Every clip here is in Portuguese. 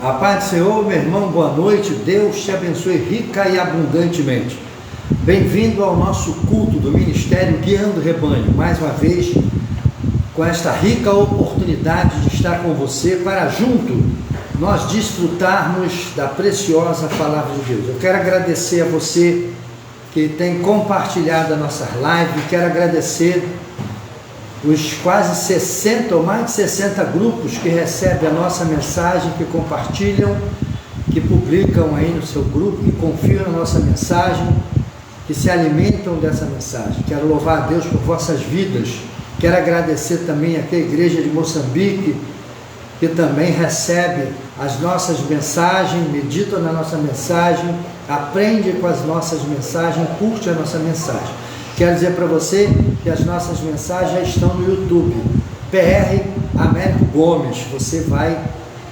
A paz do Senhor, meu irmão, boa noite. Deus te abençoe rica e abundantemente. Bem-vindo ao nosso culto do Ministério Guiando o Rebanho. Mais uma vez, com esta rica oportunidade de estar com você para junto nós desfrutarmos da preciosa Palavra de Deus. Eu quero agradecer a você que tem compartilhado a nossa live. Quero agradecer os quase 60 ou mais de 60 grupos que recebem a nossa mensagem, que compartilham, que publicam aí no seu grupo, que confiam na nossa mensagem, que se alimentam dessa mensagem. Quero louvar a Deus por vossas vidas. Quero agradecer também aqui a igreja de Moçambique, que também recebe as nossas mensagens, medita na nossa mensagem, aprende com as nossas mensagens, curte a nossa mensagem. Quero dizer para você que as nossas mensagens já estão no YouTube, PR Américo Gomes. Você vai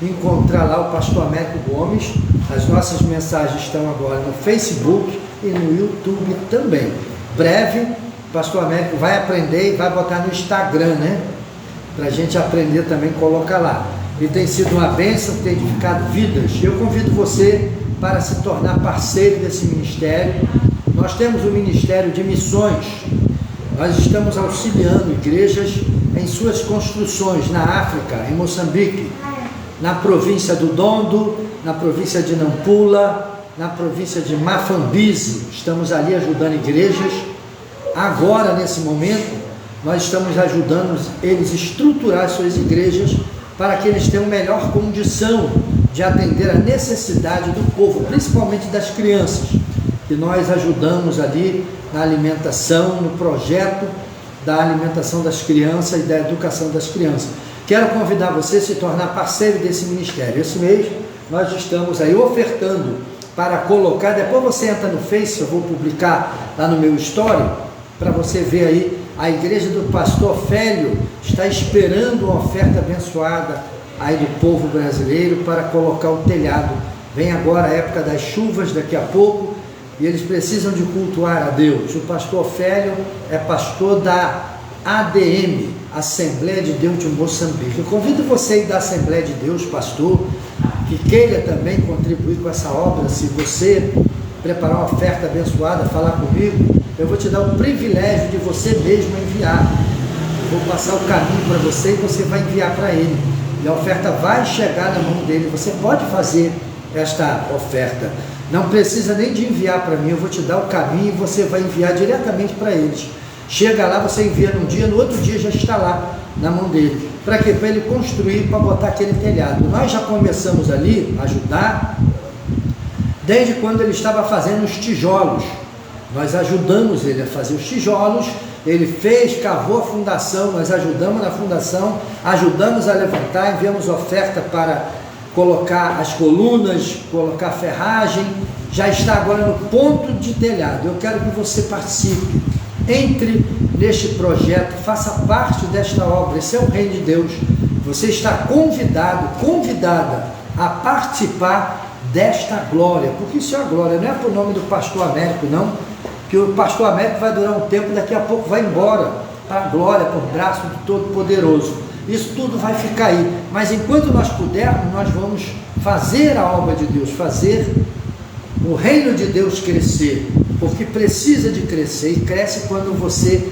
encontrar lá o pastor Américo Gomes. As nossas mensagens estão agora no Facebook e no YouTube também. Breve, o pastor Américo vai aprender e vai botar no Instagram, né? Para a gente aprender também, coloca lá. E tem sido uma bênção, tem edificado vidas. Eu convido você para se tornar parceiro desse ministério. Nós temos o Ministério de Missões. Nós estamos auxiliando igrejas em suas construções na África, em Moçambique, na província do Dondo, na província de Nampula, na província de Mafambize. Estamos ali ajudando igrejas. Agora, nesse momento, nós estamos ajudando eles a estruturar suas igrejas para que eles tenham melhor condição de atender a necessidade do povo, principalmente das crianças, que nós ajudamos ali na alimentação, no projeto da alimentação das crianças e da educação das crianças. Quero convidar você a se tornar parceiro desse ministério. Esse mês nós estamos aí ofertando para colocar, depois você entra no Face, eu vou publicar lá no meu story, para você ver aí, a igreja do pastor Félio está esperando uma oferta abençoada aí do povo brasileiro para colocar o telhado. Vem agora a época das chuvas, daqui a pouco, e eles precisam de cultuar a Deus. O pastor Félio é pastor da ADM, Assembleia de Deus de Moçambique. Eu convido você da Assembleia de Deus, pastor, que queira também contribuir com essa obra. Se você preparar uma oferta abençoada, falar comigo, eu vou te dar o privilégio de você mesmo enviar. Eu vou passar o caminho para você e você vai enviar para ele. E a oferta vai chegar na mão dele. Você pode fazer esta oferta. Não precisa nem de enviar para mim, eu vou te dar o caminho e você vai enviar diretamente para eles. Chega lá, você envia num dia, no outro dia já está lá na mão dele. Para quê? Para ele construir, para botar aquele telhado. Nós já começamos ali a ajudar, desde quando ele estava fazendo os tijolos. Nós ajudamos ele a fazer os tijolos, ele fez, cavou a fundação, nós ajudamos na fundação, ajudamos a levantar, enviamos oferta para colocar as colunas, colocar ferragem, já está agora no ponto de telhado. Eu quero que você participe, entre neste projeto, faça parte desta obra. Esse é o reino de Deus. Você está convidado, convidada a participar desta glória, porque isso é a glória, não é por nome do pastor Américo, não, que o pastor Américo vai durar um tempo, daqui a pouco vai embora para a glória, por braço do Todo-Poderoso. Isso tudo vai ficar aí, mas enquanto nós pudermos, nós vamos fazer a obra de Deus, fazer o reino de Deus crescer, porque precisa de crescer, e cresce quando você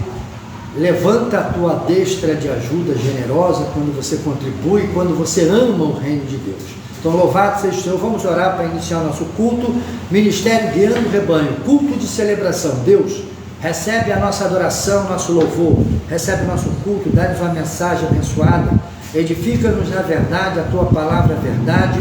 levanta a tua destra de ajuda generosa, quando você contribui, quando você ama o reino de Deus. Então, louvado seja o Senhor. Vamos orar para iniciar o nosso culto, Ministério Guiando o Rebanho, culto de celebração. Deus, recebe a nossa adoração, nosso louvor, recebe o nosso culto, dá-nos uma mensagem abençoada, edifica-nos na verdade, a tua palavra é verdade,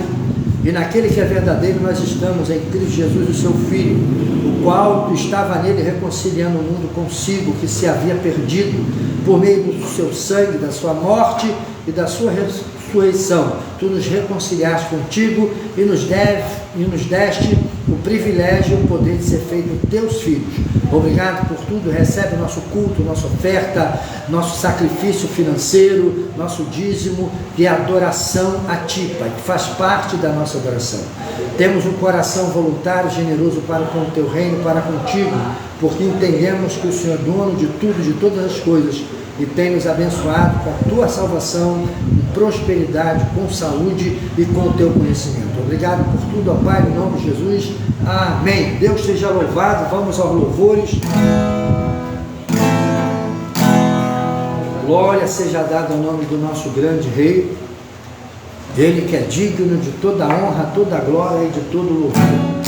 e naquele que é verdadeiro nós estamos em Cristo Jesus, o seu Filho, o qual tu estava nele reconciliando o mundo consigo, que se havia perdido, por meio do seu sangue, da sua morte e da sua ressurreição. Tu nos reconciliaste contigo e nos deste o privilégio e o poder de ser feito teus filhos. Obrigado por tudo. Recebe o nosso culto, nossa oferta, nosso sacrifício financeiro, nosso dízimo de adoração a ti, Pai, que faz parte da nossa adoração. Temos um coração voluntário, generoso para com o teu reino, para contigo, porque entendemos que o Senhor é dono de tudo, de todas as coisas, e tem nos abençoado com a tua salvação, com prosperidade, com saúde e com o teu conhecimento. Obrigado por tudo, ó Pai, no nome de Jesus. Amém. Deus seja louvado. Vamos aos louvores. Glória seja dada ao nome do nosso grande Rei, Ele que é digno de toda a honra, toda a glória e de todo o louvor.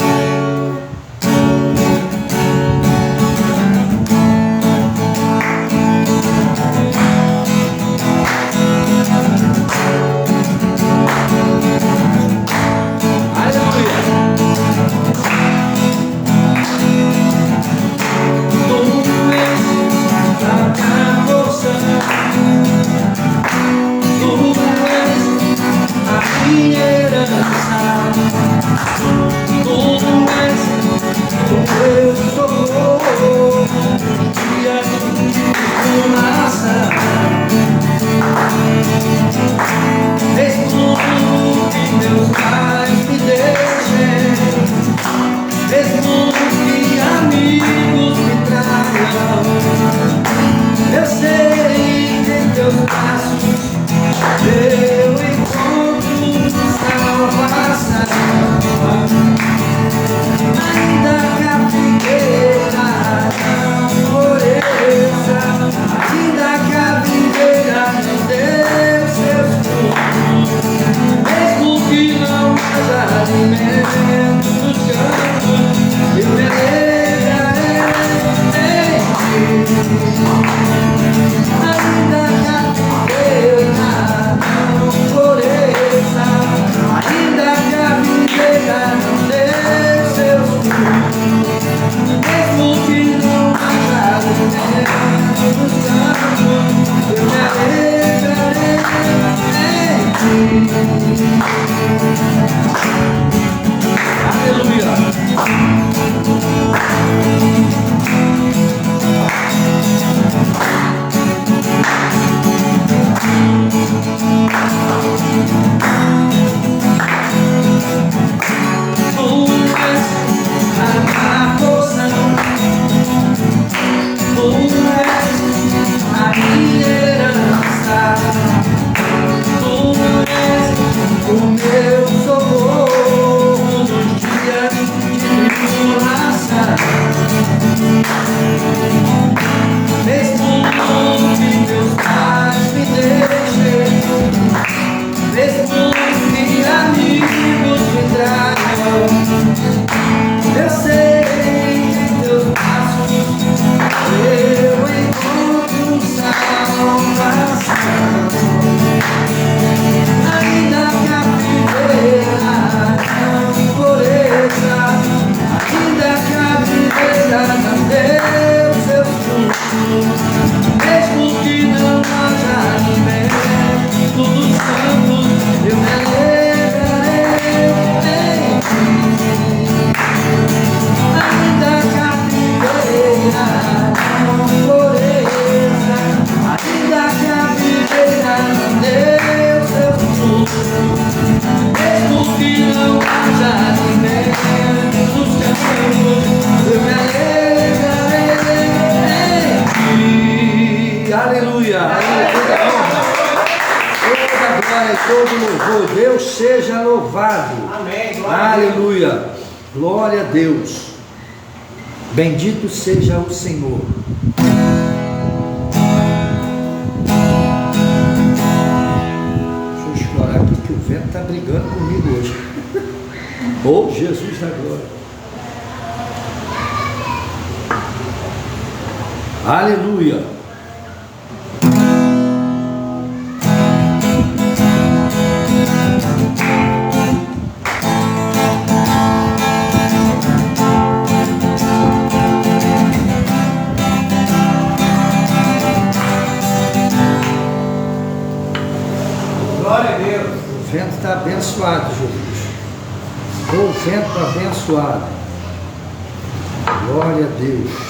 Todo louvor, Deus seja louvado. Amém. Aleluia. Glória a Deus. Bendito seja o Senhor. Deixa eu explorar aqui que o vento está brigando comigo hoje. Oh, Jesus da glória. Aleluia. O vento está abençoado, Jesus. O vento abençoado. Glória a Deus.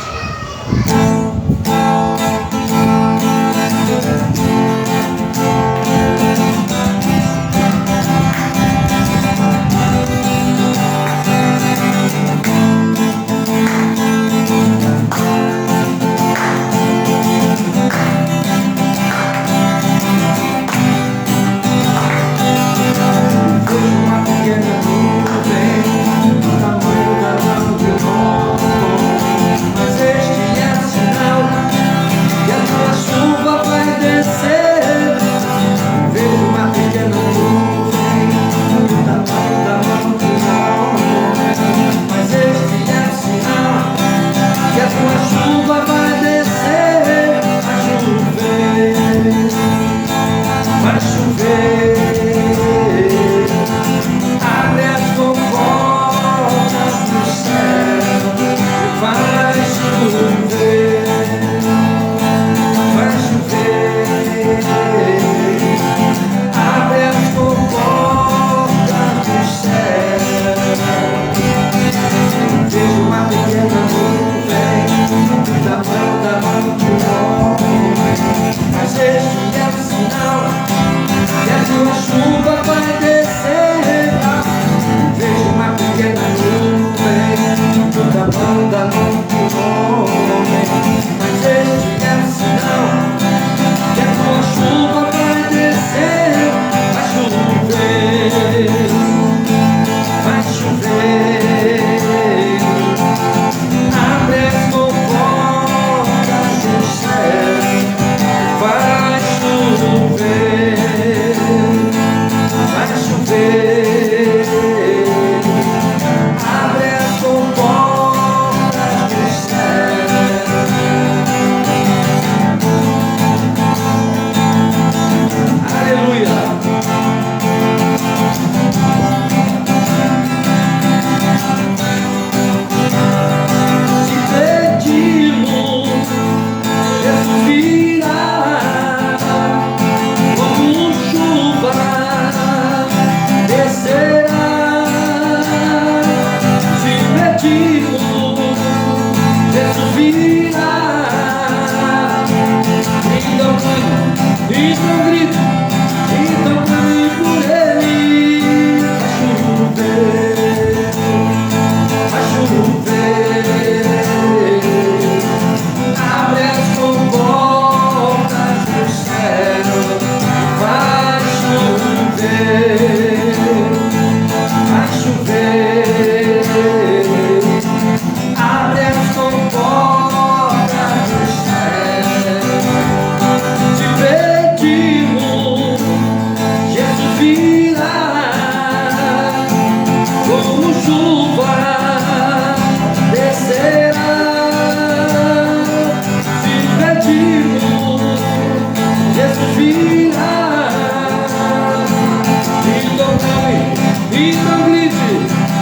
Então grite,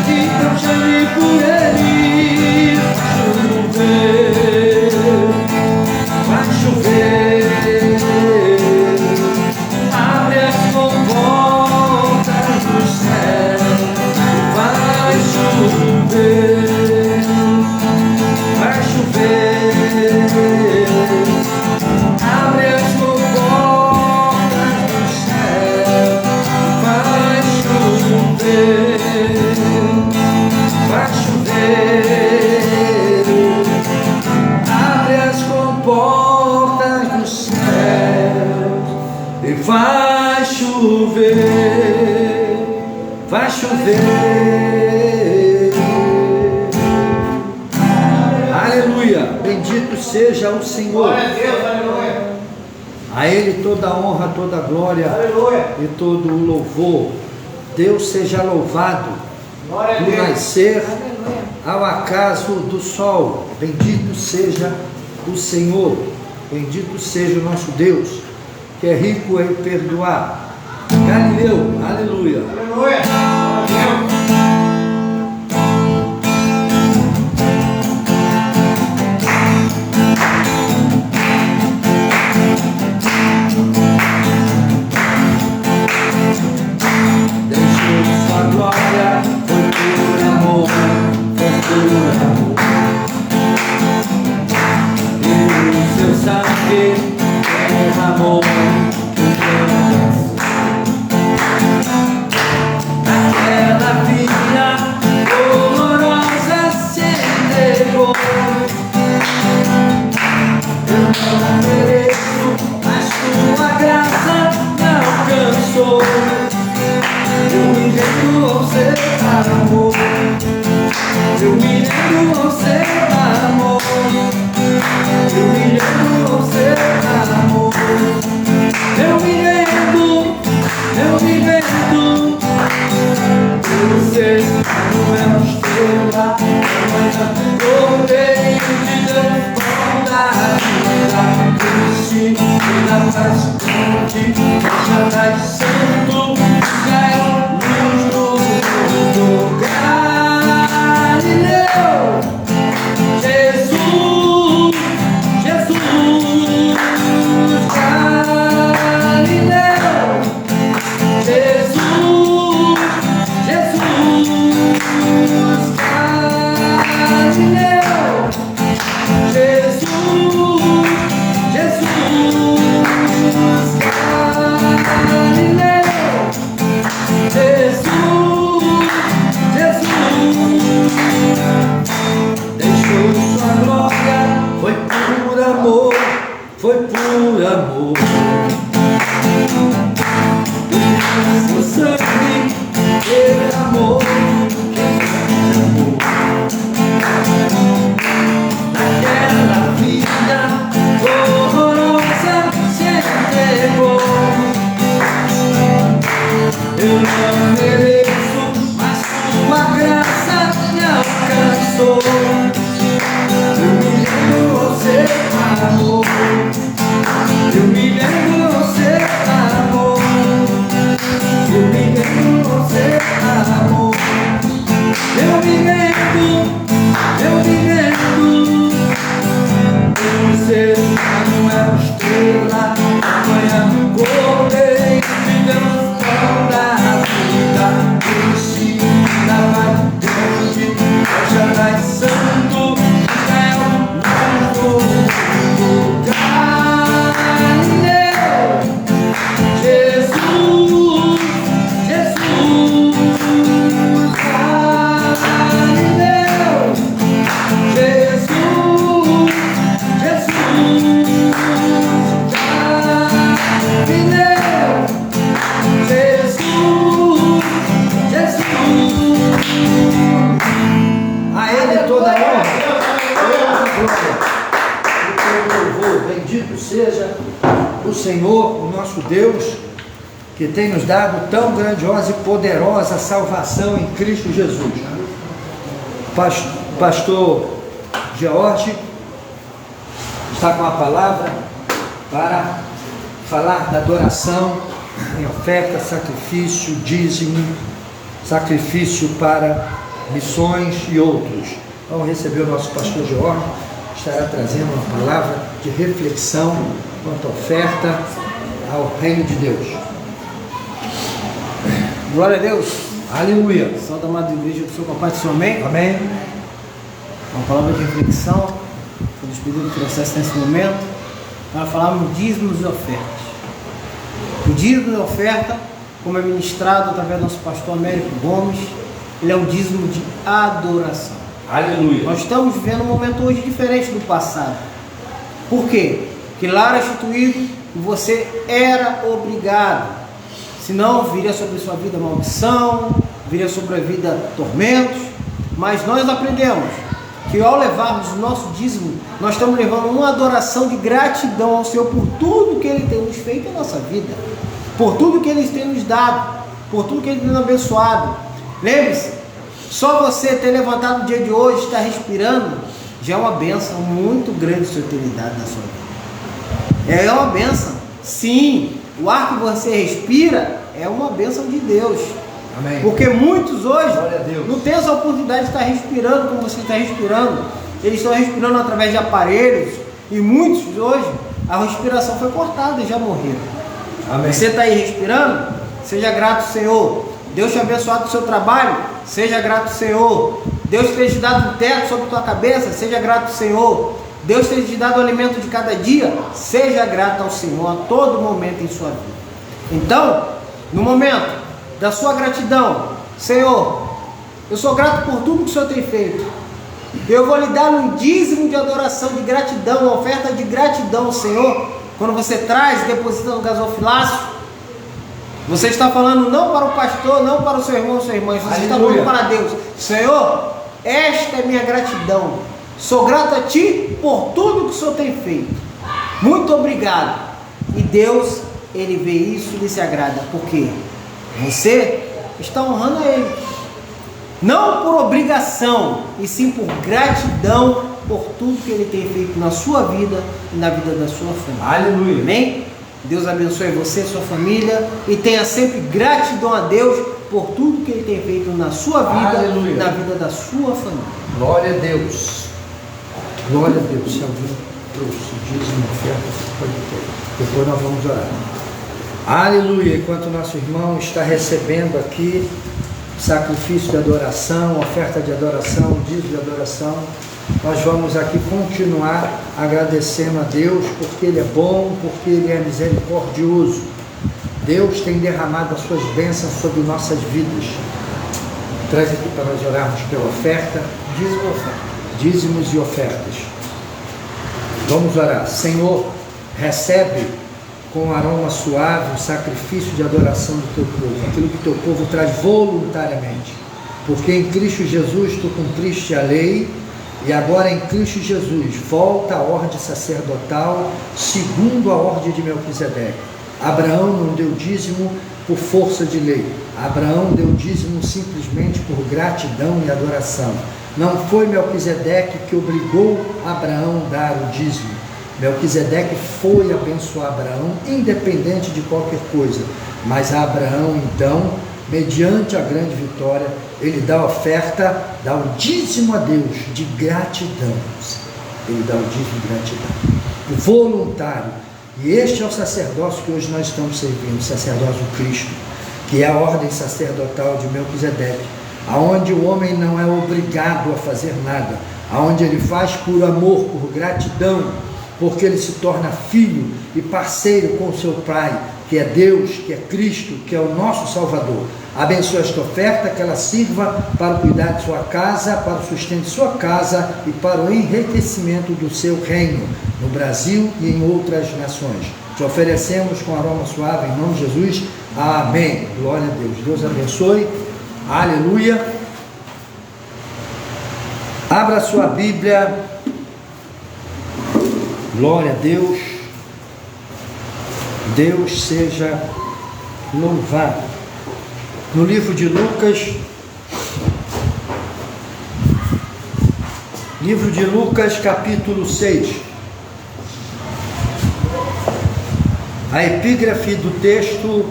então chame por ele. Vai chover, abre as comportas do céu. Vai chover, vai chover, abre as comportas do céu. Vai chover, vai chover, abre as comportas do céu e vai chover, vai chover. Aleluia, bendito seja o Senhor. Glória a Deus, aleluia. A Ele toda a honra, toda a glória, Aleluia. e todo o louvor. Deus seja louvado Glória a do Deus. nascer ao acaso do sol. Bendito seja o Senhor, bendito seja o nosso Deus, que é rico em perdoar. Galileu, aleluia. Aleluia. Glória a Deus. Deixou sua glória, foi por amor, foi por amor. E o seu sangue derramou. Naquela vida dolorosa se entregou. Eu não mereço, mas tua graça me alcançou. Eu me rendo ao seu amor. Eu me rendo ao seu amor. Eu me rendo ao seu amor. Eu me rendo, eu me rendo. Você não é uma estrela, mas a correio de Deus da vida. Cresci na paz onde já mais santo. Galileu, Jesus, Jesus, Galileu, Jesus, Jesus, Galileu, Jesus, Jesus, Galileu. Jesus, Jesus, deixou sua glória, foi por amor, foi por amor. Seu sangue derramou, naquela vida horrorosa se entregou. Eu não mereço, mas tua graça me alcançou. Eu me rendo ao seu amor. Eu me rendo ao seu amor. Eu me rendo ao seu amor. Eu me rendo, eu me rendo. Você não é uma estrela, amanhã correio de Deus. Da vida, ensina mais grande, já mais santo, Israel, novo Galileu, Jesus, Jesus, Galileu, Jesus, Jesus, Galileu. A Ele toda a honra, toda a glória, e todo louvor. Bendito seja o Senhor, o nosso Deus, que tem nos dado tão grandiosa e poderosa salvação em Cristo Jesus. Pastor George está com a palavra para falar da adoração em oferta, sacrifício, dízimo, sacrifício para missões e outros. Vamos receber o nosso pastor Jorge, estará trazendo uma palavra de reflexão quanto à oferta ao reino de Deus. Glória a Deus. Aleluia. Salve, amado igreja do seu papai do seu amém. Amém. Uma palavra de reflexão. Foi despedido do processo nesse momento para falarmos dízimos e ofertas. O dízimo e oferta, como é ministrado através do nosso pastor Américo Gomes, ele é um dízimo de adoração. Aleluia. Nós estamos vivendo um momento hoje diferente do passado. Por quê? Que lá era instituído e você era obrigado. Senão viria sobre a sua vida maldição, viria sobre a vida tormentos. Mas nós aprendemos que ao levarmos o nosso dízimo, nós estamos levando uma adoração de gratidão ao Senhor por tudo que Ele tem nos feito em nossa vida, por tudo que Ele tem nos dado, por tudo que Ele tem nos abençoado. Lembre-se, só você ter levantado no dia de hoje, estar respirando, já é uma bênção muito grande que o Senhor tem lhe dado na sua vida. É uma bênção. Sim, o ar que você respira é uma bênção de Deus. Amém. Porque muitos hoje Glória a Deus. não têm essa oportunidade de estar respirando como você está respirando. Eles estão respirando através de aparelhos. E muitos hoje, a respiração foi cortada e já morreram. Amém. Você está aí respirando? Seja grato, Senhor. Deus te abençoado no seu trabalho? Seja grato, Senhor. Deus tem te dado um teto sobre a tua cabeça? Seja grato, Senhor. Deus tem te dado o alimento de cada dia? Seja grato ao Senhor a todo momento em sua vida. Então, no momento da sua gratidão, Senhor, eu sou grato por tudo que o Senhor tem feito. Eu vou lhe dar um dízimo de adoração, de gratidão, uma oferta de gratidão, Senhor. Quando você traz e deposita no gasofilácio, você está falando não para o pastor, não para o seu irmão, sua irmã, você está falando para Deus. Senhor, esta é minha gratidão. Sou grato a Ti por tudo que o Senhor tem feito. Muito obrigado. E Deus, Ele vê isso e Ele se agrada. Por quê? Você está honrando a Ele. Não por obrigação, e sim por gratidão por tudo que Ele tem feito na sua vida e na vida da sua família. Aleluia. Amém? Deus abençoe você, sua família, e tenha sempre gratidão a Deus por tudo que Ele tem feito na sua vida Aleluia. e na vida da sua família. Glória a Deus. Glória a Deus. Se alguém trouxe dízimo, oferta, pode ter. Depois nós vamos orar. Aleluia. Enquanto o nosso irmão está recebendo aqui sacrifício de adoração, oferta de adoração, dízimo de adoração, nós vamos aqui continuar agradecendo a Deus, porque Ele é bom, porque Ele é misericordioso. Deus tem derramado as suas bênçãos sobre nossas vidas. Traz aqui para nós orarmos pela oferta, dízimos e ofertas. Vamos orar. Senhor, recebe com aroma suave o sacrifício de adoração do Teu povo, aquilo que o Teu povo traz voluntariamente, porque em Cristo Jesus Tu cumpriste a lei, e agora em Cristo Jesus volta a ordem sacerdotal segundo a ordem de Melquisedeque. Abraão não deu dízimo por força de lei. Abraão deu dízimo simplesmente por gratidão e adoração. Não foi Melquisedeque que obrigou Abraão a dar o dízimo. Melquisedeque foi abençoar Abraão, independente de qualquer coisa. Mas a Abraão, então, mediante a grande vitória, ele dá a oferta, dá o dízimo a Deus de gratidão. Ele dá o dízimo de gratidão, voluntário. E este é o sacerdócio que hoje nós estamos servindo, o sacerdócio do Cristo, que é a ordem sacerdotal de Melquisedeque, aonde o homem não é obrigado a fazer nada, aonde ele faz por amor, por gratidão, porque ele se torna filho e parceiro com o seu Pai, que é Deus, que é Cristo, que é o nosso Salvador. Abençoa esta oferta, que ela sirva para o cuidado de sua casa, para o sustento de sua casa e para o enriquecimento do seu reino, no Brasil e em outras nações. Te oferecemos com aroma suave, em nome de Jesus. Amém. Glória a Deus. Deus abençoe. Aleluia. Abra sua Bíblia. Glória a Deus. Deus seja louvado. No livro de Lucas, capítulo 6. A epígrafe do texto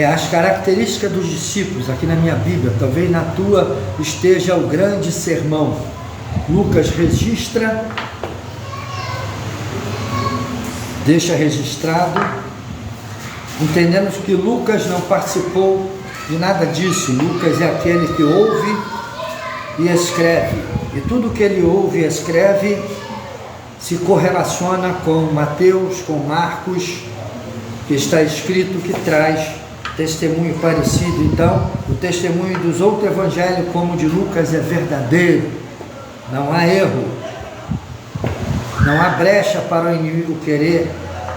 as características dos discípulos, aqui na minha Bíblia, talvez na tua esteja o grande sermão. Lucas registra, deixa registrado, entendemos que Lucas não participou de nada disso. Lucas é aquele que ouve e escreve, e tudo que ele ouve e escreve se correlaciona com Mateus, com Marcos, que está escrito, que traz testemunho parecido. Então, o testemunho dos outros evangelhos, como o de Lucas, é verdadeiro, não há erro, não há brecha para o inimigo querer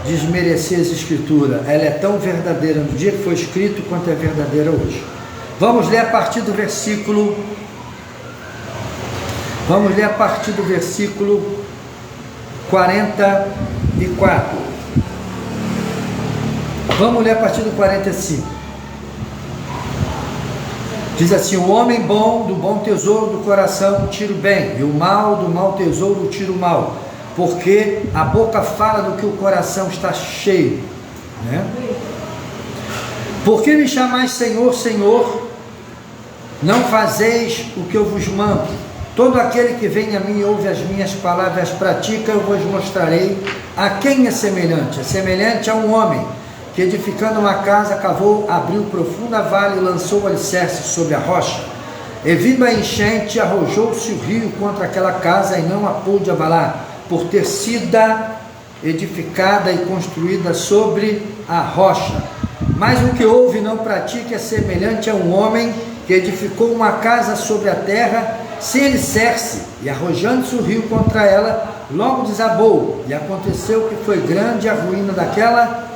desmerecer as escrituras. Ela é tão verdadeira no dia que foi escrito quanto é verdadeira hoje. Vamos ler a partir do versículo 44. Vamos ler a partir do 45. Diz assim: o homem bom do bom tesouro do coração tira o bem, e o mal do mau tesouro tira o mal, porque a boca fala do que o coração está cheio, né? Por que me chamais Senhor, Senhor, não fazeis o que eu vos mando? Todo aquele que vem a mim e ouve as minhas palavras, pratica, eu vos mostrarei a quem é semelhante. É semelhante a um homem que, edificando uma casa, cavou, abriu profunda vale e lançou o alicerce sobre a rocha. E vindo a enchente, arrojou-se o rio contra aquela casa e não a pôde abalar, por ter sido edificada e construída sobre a rocha. Mas o que ouve e não pratica é semelhante a um homem que edificou uma casa sobre a terra, sem alicerce, e arrojando-se o rio contra ela, logo desabou, e aconteceu que foi grande a ruína daquela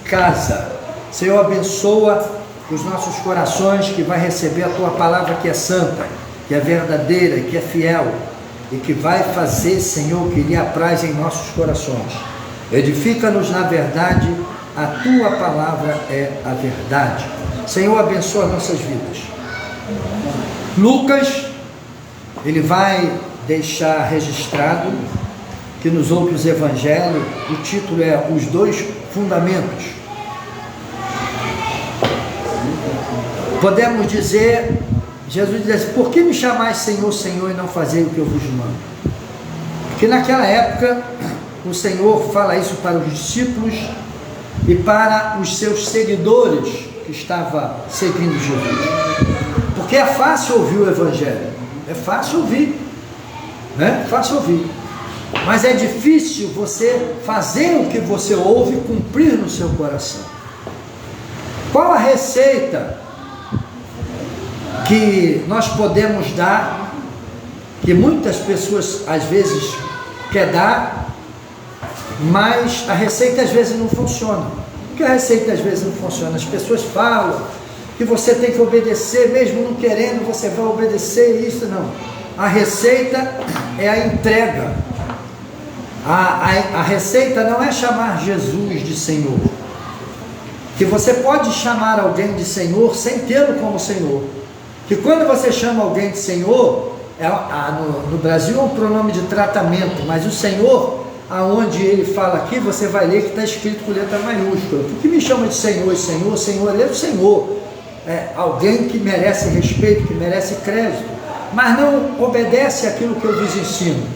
casa. Senhor, abençoa os nossos corações, que vai receber a tua palavra, que é santa, que é verdadeira, que é fiel, e que vai fazer, Senhor, que lhe apraz em nossos corações. Edifica-nos na verdade, a tua palavra é a verdade. Senhor, abençoa nossas vidas. Lucas, ele vai deixar registrado que nos outros evangelhos o título é Os Dois Fundamentos. Podemos dizer, Jesus diz assim: por que me chamais Senhor, Senhor, e não fazei o que eu vos mando? Porque naquela época o Senhor fala isso para os discípulos e para os seus seguidores que estavam seguindo Jesus. Porque é fácil ouvir o evangelho, é fácil ouvir, né? É fácil ouvir, mas é difícil você fazer o que você ouve cumprir no seu coração. Qual a receita que nós podemos dar, que muitas pessoas às vezes quer dar, mas a receita às vezes não funciona? Porque a receita às vezes não funciona. As pessoas falam que você tem que obedecer, mesmo não querendo, você vai obedecer. Isso não. A receita é a entrega. A receita não é chamar Jesus de Senhor, que você pode chamar alguém de Senhor sem tê-lo como Senhor. Que quando você chama alguém de Senhor, no Brasil é um pronome de tratamento, mas o Senhor, aonde ele fala aqui, você vai ler que está escrito com letra maiúscula. Por que me chama de Senhor e Senhor? Senhor é o Senhor, é alguém que merece respeito, que merece crédito, mas não obedece aquilo que eu vos ensino.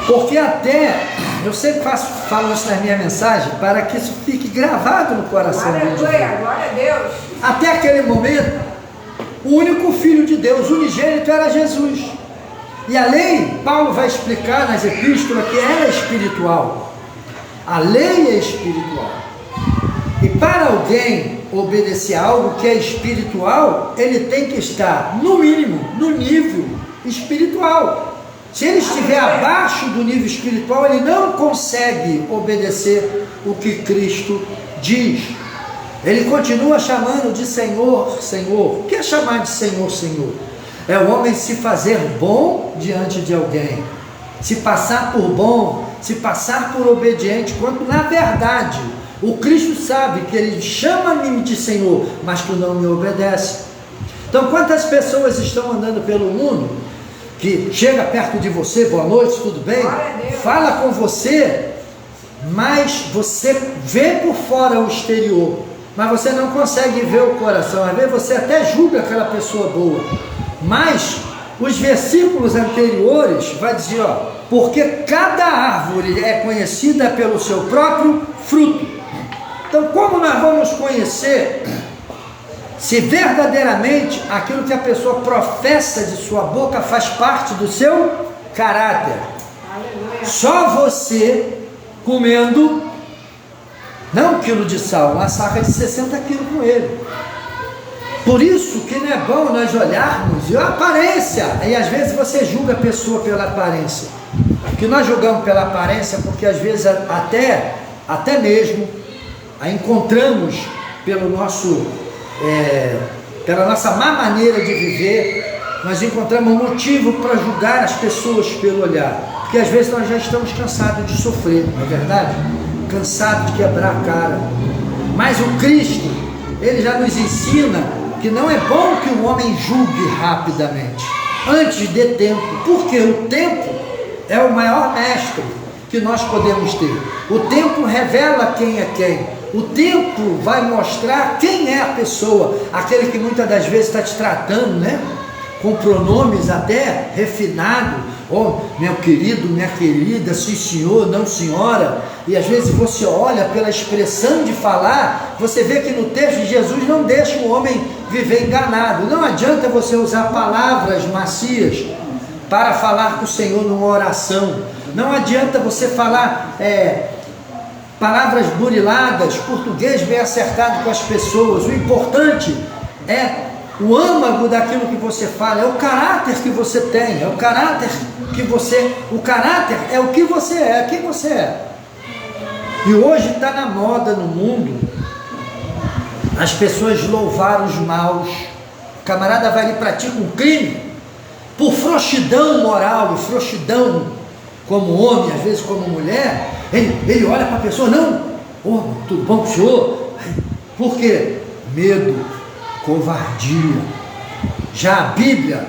Porque até, eu sempre falo isso na minha mensagem, para que isso fique gravado no coração do indivíduo. Glória a Deus. Até aquele momento, o único Filho de Deus, unigênito, era Jesus. E a lei, Paulo vai explicar nas epístolas que era espiritual. A lei é espiritual. E para alguém obedecer a algo que é espiritual, ele tem que estar, no mínimo, no nível espiritual. Se ele estiver abaixo do nível espiritual, ele não consegue obedecer o que Cristo diz. Ele continua chamando de Senhor, Senhor. O que é chamar de Senhor, Senhor? É o homem se fazer bom diante de alguém, se passar por bom, se passar por obediente, quando na verdade o Cristo sabe que ele chama-me de Senhor, mas tu não me obedece. Então, quantas pessoas estão andando pelo mundo, que chega perto de você, boa noite, tudo bem? Fala com você, mas você vê por fora o exterior, mas você não consegue ver o coração. Às vezes você até julga aquela pessoa boa, mas os versículos anteriores vai dizer, ó, porque cada árvore é conhecida pelo seu próprio fruto. Então, como nós vamos conhecer se verdadeiramente aquilo que a pessoa professa de sua boca faz parte do seu caráter? Aleluia. Só você comendo, não 1 quilo de sal, uma saca de 60 quilos com ele. Por isso que não é bom nós olharmos a aparência, e às vezes você julga a pessoa pela aparência. Que nós julgamos pela aparência porque às vezes até mesmo a encontramos pelo nosso pela nossa má maneira de viver, nós encontramos motivo para julgar as pessoas pelo olhar, porque às vezes nós já estamos cansados de sofrer, não é verdade? Cansados de quebrar a cara. Mas o Cristo, ele já nos ensina que não é bom que o homem julgue rapidamente, antes de tempo, porque o tempo é o maior mestre que nós podemos ter. O tempo revela quem é quem. O tempo vai mostrar quem é a pessoa, aquele que muitas das vezes está te tratando, né? Com pronomes até refinados, oh, meu querido, minha querida, sim senhor, não senhora, e às vezes você olha pela expressão de falar, você vê que no texto de Jesus não deixa o homem viver enganado. Não adianta você usar palavras macias para falar com o Senhor numa oração, não adianta você falar palavras buriladas, português bem acertado com as pessoas. O importante é o âmago daquilo que você fala, é o caráter que você tem, é o caráter é o que você é, quem você é. E hoje está na moda no mundo as pessoas louvar os maus. O camarada vai ali e pratica um crime por frouxidão moral e frouxidão como homem, às vezes como mulher. Ele olha para a pessoa, não, oh, tudo bom com o senhor? Por quê? Medo, covardia. Já a Bíblia,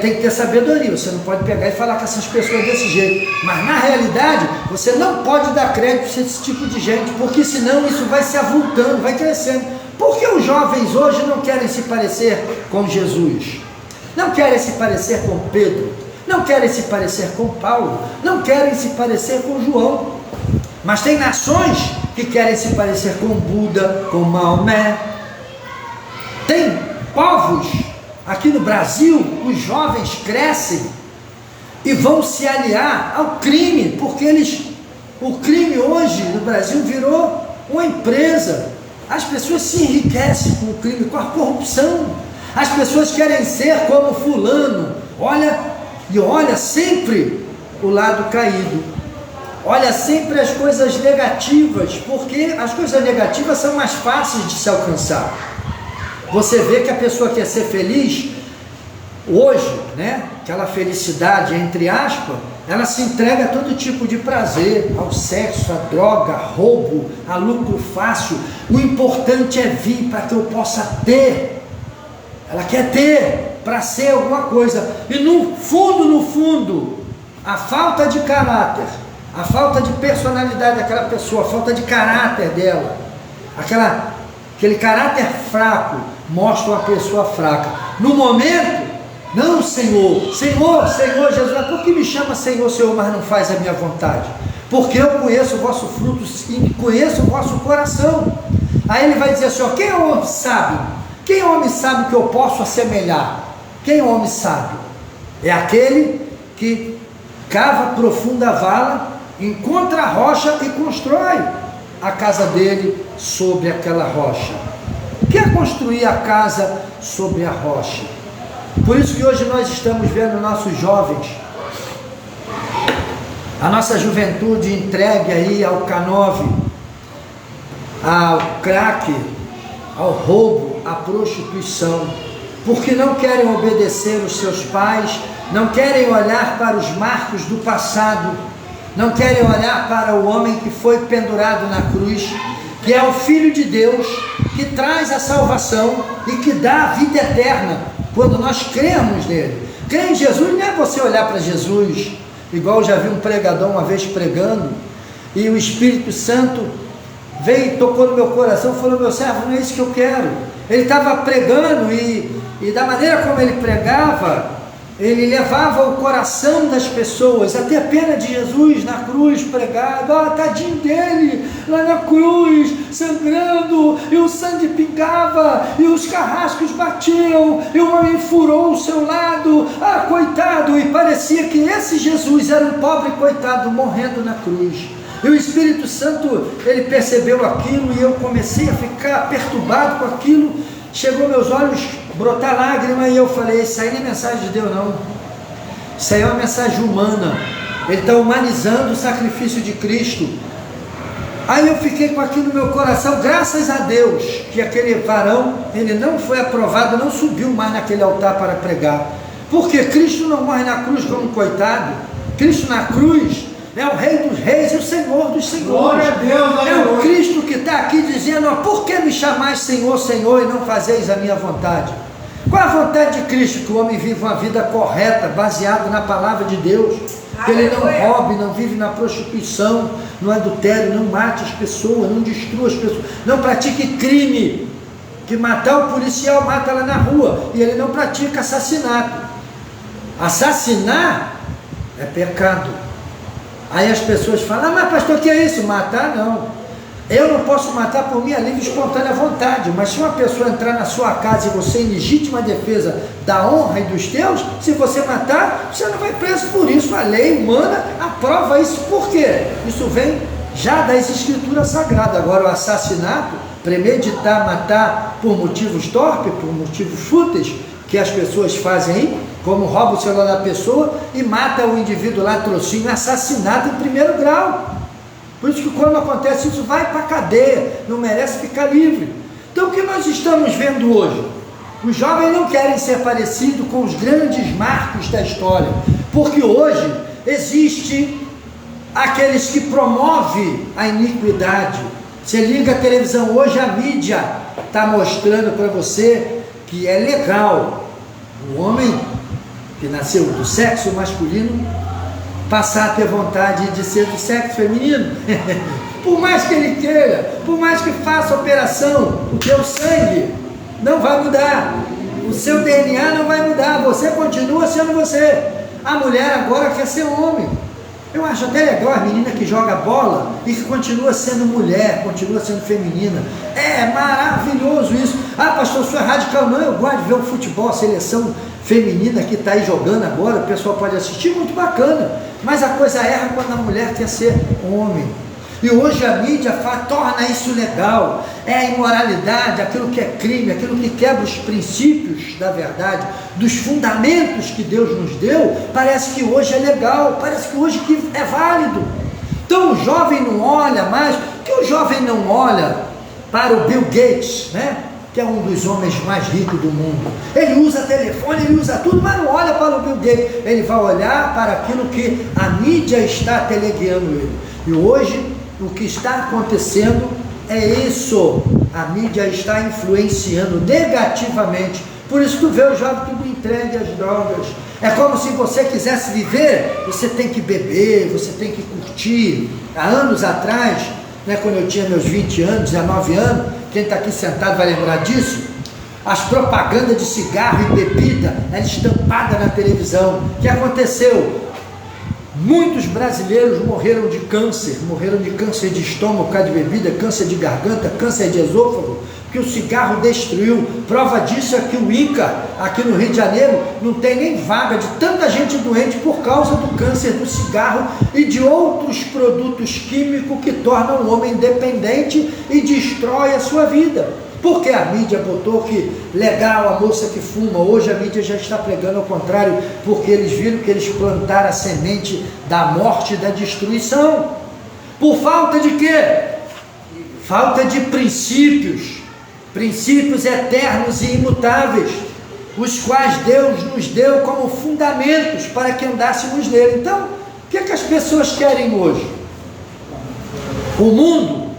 tem que ter sabedoria, você não pode pegar e falar com essas pessoas desse jeito, mas na realidade você não pode dar crédito a esse tipo de gente, porque senão isso vai se avultando, vai crescendo. Porque os jovens hoje não querem se parecer com Jesus, não querem se parecer com Pedro, não querem se parecer com Paulo, não querem se parecer com João, mas tem nações que querem se parecer com Buda, com Maomé. Tem povos, aqui no Brasil, os jovens crescem e vão se aliar ao crime, porque o crime hoje no Brasil virou uma empresa. As pessoas se enriquecem com o crime, com a corrupção. As pessoas querem ser como fulano, olha sempre o lado caído, olha sempre as coisas negativas, porque as coisas negativas são mais fáceis de se alcançar. Você vê que a pessoa quer ser feliz hoje, né? Aquela felicidade, entre aspas, ela se entrega a todo tipo de prazer, ao sexo, à droga, roubo, a lucro fácil. O importante é vir para que eu possa ter. Ela quer ter para ser alguma coisa. E no fundo, a falta de caráter, a falta de personalidade daquela pessoa, a falta de caráter dela, aquele caráter fraco, mostra uma pessoa fraca. No momento, não, Senhor, Jesus, por que me chama Senhor, mas não faz a minha vontade? Porque eu conheço o vosso fruto e conheço o vosso coração. Aí ele vai dizer assim, ó, quem é o homem sábio? Quem é o homem sábio que eu posso assemelhar? Quem é o homem sábio? É aquele que cava profunda vala, encontra a rocha e constrói a casa dele sobre aquela rocha. O que é construir a casa sobre a rocha? Por isso que hoje nós estamos vendo nossos jovens, a nossa juventude entregue aí ao K9, ao crack, ao roubo, à prostituição, porque não querem obedecer os seus pais, não querem olhar para os marcos do passado, não querem olhar para o homem que foi pendurado na cruz, que é o Filho de Deus, que traz a salvação e que dá a vida eterna, quando nós cremos nele. Crer em Jesus não é você olhar para Jesus, igual eu já vi um pregador uma vez pregando, e o Espírito Santo veio e tocou no meu coração, falou: meu servo, não é isso que eu quero. Ele estava pregando e da maneira como ele pregava, ele levava o coração das pessoas até a pena de Jesus na cruz pregado. Tadinho dele, lá na cruz, sangrando, e o sangue pingava, e os carrascos batiam, e o homem furou o seu lado, coitado, e parecia que esse Jesus era um pobre coitado morrendo na cruz. E o Espírito Santo, ele percebeu aquilo, e eu comecei a ficar perturbado com aquilo. Chegou meus olhos brotar lágrima, e eu falei: isso aí não é mensagem de Deus não, isso aí é uma mensagem humana. Ele está humanizando o sacrifício de Cristo. Aí eu fiquei com aquilo no meu coração. Graças a Deus que aquele varão, ele não foi aprovado, não subiu mais naquele altar para pregar, porque Cristo não morre na cruz como um coitado. Cristo na cruz é o Rei dos Reis e o Senhor dos Senhores. Glória a Deus, é o Cristo que está aqui dizendo: por que me chamais Senhor, Senhor, e não fazeis a minha vontade? Qual a vontade de Cristo? Que o homem viva uma vida correta, baseada na palavra de Deus, que ele não roube, não vive na prostituição, no adultério, não mate as pessoas, não destrua as pessoas, não pratique crime, que matar o policial mata lá na rua, e ele não pratica assassinato. Assassinar é pecado. Aí as pessoas falam: mas pastor, o que é isso? Matar não. Eu não posso matar por minha livre e espontânea vontade, mas se uma pessoa entrar na sua casa e você, em legítima defesa da honra e dos teus, se você matar, você não vai preso por isso. A lei humana aprova isso. Por quê? Isso vem já das escrituras sagradas. Agora, o assassinato, premeditar, matar por motivos torpes, por motivos fúteis, que as pessoas fazem aí, como rouba o celular da pessoa e mata o indivíduo latrocínio, assassinato em primeiro grau. Por isso que quando acontece isso, vai para a cadeia, não merece ficar livre. Então o que nós estamos vendo hoje? Os jovens não querem ser parecidos com os grandes marcos da história, porque hoje existe aqueles que promovem a iniquidade. Você liga a televisão hoje, a mídia está mostrando para você que é legal o homem que nasceu do sexo masculino passar a ter vontade de ser do sexo feminino. Por mais que ele queira, por mais que faça operação, o teu sangue não vai mudar, o seu DNA não vai mudar, você continua sendo você. A mulher agora quer ser homem. Eu acho até legal a menina que joga bola e que continua sendo mulher, continua sendo feminina. É maravilhoso isso. Pastor, eu sou radical. Não, eu gosto de ver o futebol, a seleção feminina que está aí jogando agora, o pessoal pode assistir, muito bacana. Mas a coisa erra quando a mulher quer ser homem. E hoje a mídia torna isso legal. É a imoralidade, aquilo que é crime, aquilo que quebra os princípios da verdade, dos fundamentos que Deus nos deu. Parece que hoje é legal, parece que hoje é válido. Então o jovem não olha mais, porque o jovem não olha para o Bill Gates, né? Que é um dos homens mais ricos do mundo. Ele usa telefone, ele usa tudo, mas não olha para o Bill Gates. Ele vai olhar para aquilo que a mídia está teleguiando ele. E hoje, o que está acontecendo é isso. A mídia está influenciando negativamente. Por isso tu vê o jovem tudo entregue às drogas. É como se você quisesse viver, você tem que beber, você tem que curtir. Há anos atrás, né, quando eu tinha meus 20 anos, 19 anos, quem está aqui sentado vai lembrar disso, as propagandas de cigarro e bebida eram estampadas na televisão. O que aconteceu? Muitos brasileiros morreram de câncer de estômago por causa de bebida, câncer de garganta, câncer de esôfago, porque o cigarro destruiu. Prova disso é que o INCA, aqui no Rio de Janeiro, não tem nem vaga de tanta gente doente por causa do câncer do cigarro e de outros produtos químicos que tornam o homem dependente e destrói a sua vida. Porque a mídia botou que legal a moça que fuma. Hoje a mídia já está pregando ao contrário, porque eles viram que eles plantaram a semente da morte e da destruição. Por falta de quê? Falta de princípios eternos e imutáveis, os quais Deus nos deu como fundamentos para que andássemos nele. Então, o que as pessoas querem hoje? O mundo,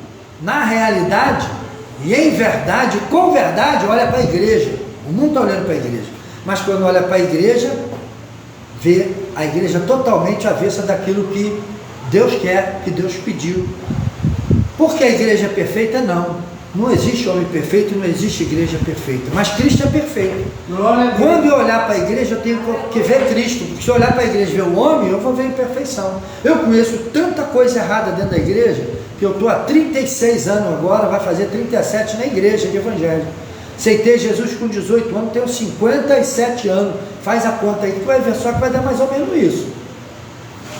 na realidade, e em verdade, com verdade, olha para a igreja. O mundo está olhando para a igreja, mas quando olha para a igreja, vê a igreja totalmente avessa daquilo que Deus quer, que Deus pediu. Porque a igreja é perfeita? Não existe homem perfeito, não existe igreja perfeita, mas Cristo é perfeito. Quando eu olhar para a igreja, eu tenho que ver Cristo, porque se eu olhar para a igreja e ver o homem, eu vou ver imperfeição. Eu conheço tanta coisa errada dentro da igreja, que eu estou há 36 anos agora, vai fazer 37 na igreja de evangelho. Aceitei Jesus com 18 anos, tenho 57 anos, faz a conta aí, tu vai ver só que vai dar mais ou menos isso.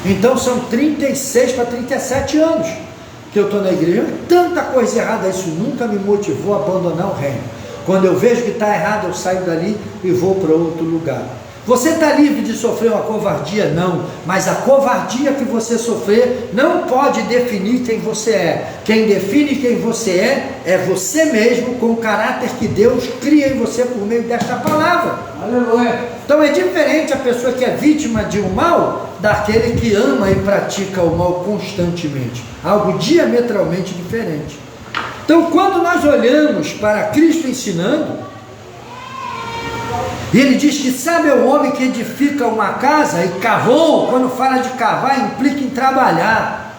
Então são 36 para 37 anos que eu estou na igreja. Tanta coisa errada, isso nunca me motivou a abandonar o reino. Quando eu vejo que está errado, eu saio dali e vou para outro lugar. Você está livre de sofrer uma covardia? Não, mas a covardia que você sofrer não pode definir quem você é. Quem define quem você é você mesmo, com o caráter que Deus cria em você por meio desta palavra. Aleluia. Então é diferente a pessoa que é vítima de um mal daquele que ama e pratica o mal constantemente. Algo diametralmente diferente. Então, quando nós olhamos para Cristo ensinando, e ele diz que sabe o homem que edifica uma casa e cavou. Quando fala de cavar, implica em trabalhar.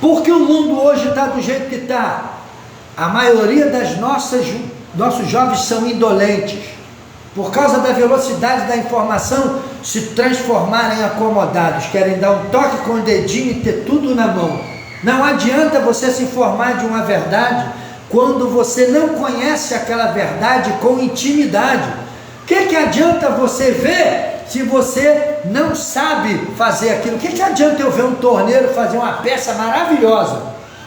Porque o mundo hoje está do jeito que está. A maioria das nossos jovens são indolentes. Por causa da velocidade da informação, se transformarem em acomodados. Querem dar um toque com o dedinho e ter tudo na mão. Não adianta você se informar de uma verdade quando você não conhece aquela verdade com intimidade. O que adianta você ver se você não sabe fazer aquilo? O que adianta eu ver um torneiro fazer uma peça maravilhosa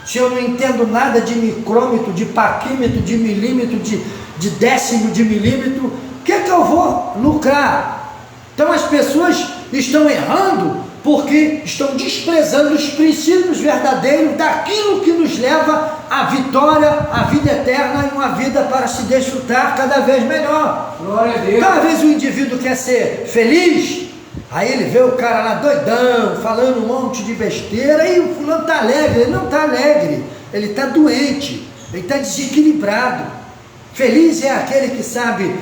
se eu não entendo nada de micrômetro, de paquímetro, de milímetro, de décimo de milímetro? O que eu vou lucrar? Então as pessoas estão errando porque estão desprezando os princípios verdadeiros daquilo que nos leva à vitória, à vida eterna e uma vida para se desfrutar cada vez melhor. Glória a Deus. Cada vez o indivíduo quer ser feliz, aí ele vê o cara lá doidão, falando um monte de besteira, e o fulano está alegre. Ele não está alegre, ele está doente, ele está desequilibrado. Feliz é aquele que sabe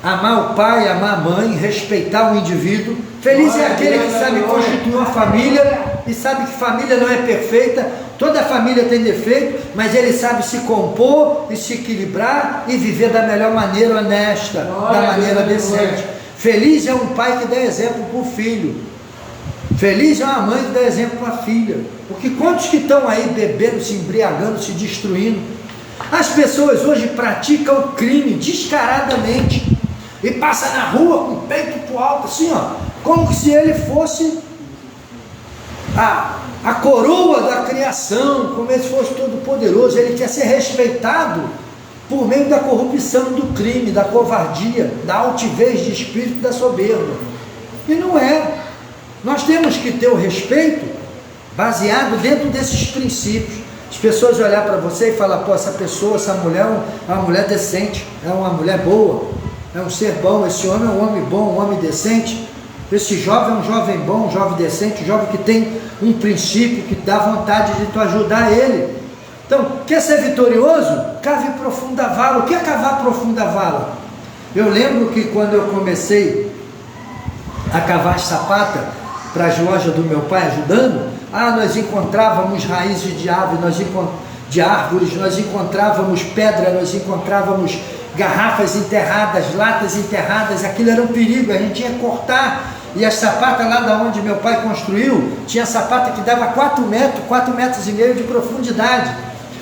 amar o pai, amar a mãe, respeitar o indivíduo. Feliz é aquele que sabe constituir uma família e sabe que família não é perfeita, toda família tem defeito, mas ele sabe se compor e se equilibrar e viver da melhor maneira, honesta, da maneira decente. Feliz é um pai que dá exemplo para o filho. Feliz é uma mãe que dá exemplo para a filha. Porque quantos que estão aí bebendo, se embriagando, se destruindo? As pessoas hoje praticam o crime descaradamente e passa na rua com o peito pro alto, assim, ó, como se ele fosse a coroa da criação, como se fosse todo poderoso. Ele quer ser respeitado por meio da corrupção, do crime, da covardia, da altivez de espírito, da soberba. E não é. Nós temos que ter o respeito baseado dentro desses princípios. As pessoas olhar para você e falar: pô, essa pessoa, essa mulher é uma mulher decente, é uma mulher boa, é um ser bom, esse homem é um homem bom, um homem decente, esse jovem é um jovem bom, um jovem decente, um jovem que tem um princípio, que dá vontade de tu ajudar ele. Então, quer ser vitorioso? Cave profunda vala. O que é cavar profunda vala? Eu lembro que quando eu comecei a cavar sapata para as lojas do meu pai, ajudando, nós encontrávamos raízes de árvores, nós encontrávamos pedra, nós encontrávamos garrafas enterradas, latas enterradas. Aquilo era um perigo, a gente tinha que cortar. E as sapatas lá da onde meu pai construiu, tinha sapata que dava 4 metros e meio de profundidade.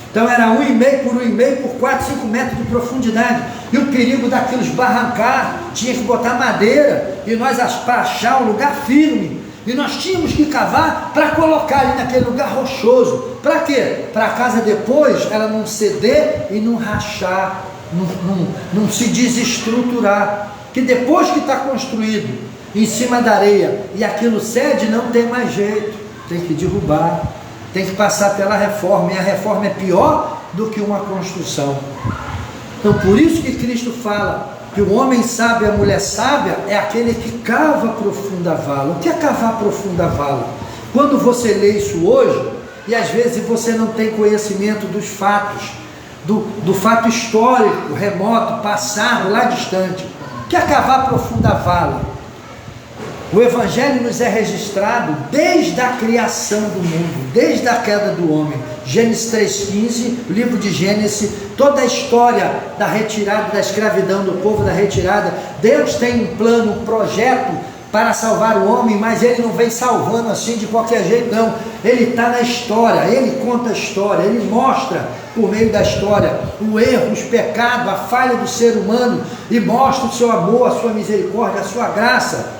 Então era 1,5 por 1,5 por 4, 5 metros de profundidade. E o perigo daquilo esbarrancar, tinha que botar madeira, e nós para achar um lugar firme. E nós tínhamos que cavar para colocar ali naquele lugar rochoso. Para quê? Para a casa depois ela não ceder e não rachar, não se desestruturar. Que depois que está construído em cima da areia e aquilo cede, não tem mais jeito. Tem que derrubar, tem que passar pela reforma. E a reforma é pior do que uma construção. Então por isso que Cristo fala que o homem sábio e a mulher sábia é aquele que cava profunda vala. O que é cavar profunda vala? Quando você lê isso hoje, e às vezes você não tem conhecimento dos fatos, do fato histórico, remoto, passado, lá distante. O que é cavar profunda vala? O Evangelho nos é registrado desde a criação do mundo, desde a queda do homem. Gênesis 3,15, o livro de Gênesis, toda a história da retirada, da escravidão do povo, da retirada. Deus tem um plano, um projeto para salvar o homem, mas Ele não vem salvando assim de qualquer jeito, não. Ele está na história, Ele conta a história, Ele mostra por meio da história o erro, os pecados, a falha do ser humano, e mostra o seu amor, a sua misericórdia, a sua graça.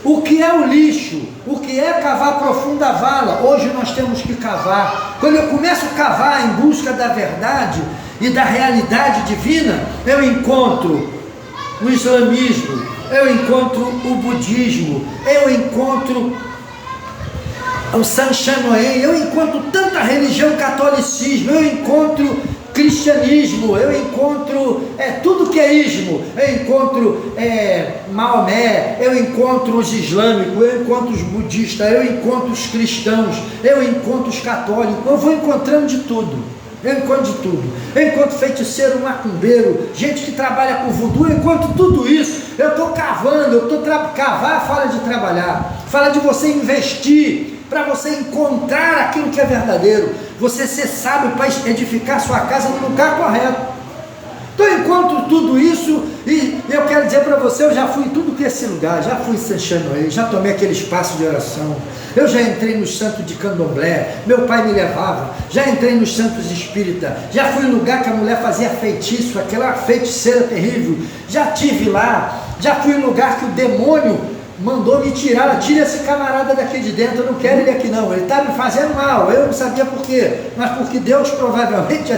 O que é o lixo? O que é cavar profunda vala? Hoje nós temos que cavar. Quando eu começo a cavar em busca da verdade e da realidade divina, eu encontro o islamismo, eu encontro o budismo, eu encontro o Sanchanoen, eu encontro tanta religião, catolicismo, eu encontro cristianismo, eu encontro tudo que é ismo, eu encontro Maomé, eu encontro os islâmicos, eu encontro os budistas, eu encontro os cristãos, eu encontro os católicos, eu vou encontrando de tudo. Eu encontro de tudo. Eu encontro feiticeiro, macumbeiro, gente que trabalha com voodoo, eu encontro tudo isso. Eu estou cavando, cavar fala de trabalhar, fala de você investir, para você encontrar aquilo que é verdadeiro, você ser sábio para edificar sua casa no lugar correto. Então eu encontro tudo isso e eu quero dizer para você, eu já fui em tudo que é esse lugar, já fui em Sanchanoê, já tomei aquele espaço de oração, eu já entrei nos santos de candomblé, meu pai me levava, já entrei nos santos espírita, já fui em lugar que a mulher fazia feitiço, aquela feiticeira terrível, já tive lá, já fui em lugar que o demônio mandou me tirar, tira esse camarada daqui de dentro, eu não quero ele aqui não, ele está me fazendo mal, eu não sabia por quê, mas porque Deus provavelmente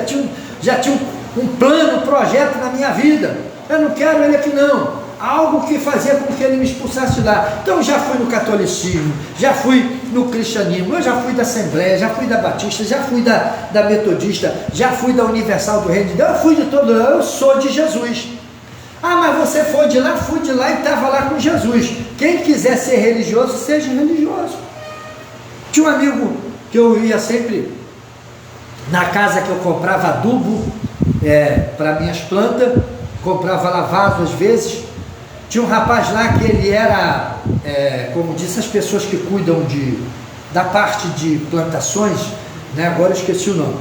já tinha um plano, um projeto na minha vida, eu não quero ele aqui não, algo que fazia com que ele me expulsasse de lá. Então já fui no catolicismo, já fui no cristianismo, eu já fui da Assembleia, já fui da Batista, já fui da Metodista, já fui da Universal do Reino de Deus, eu fui de todo lugar, eu sou de Jesus. Ah, mas você foi de lá? Fui de lá e estava lá com Jesus. Quem quiser ser religioso, seja religioso. Tinha um amigo que eu ia sempre na casa que eu comprava adubo para minhas plantas, comprava lá vaso às vezes. Tinha um rapaz lá que ele era, como disse, as pessoas que cuidam da parte de plantações, né? Agora eu esqueci o nome.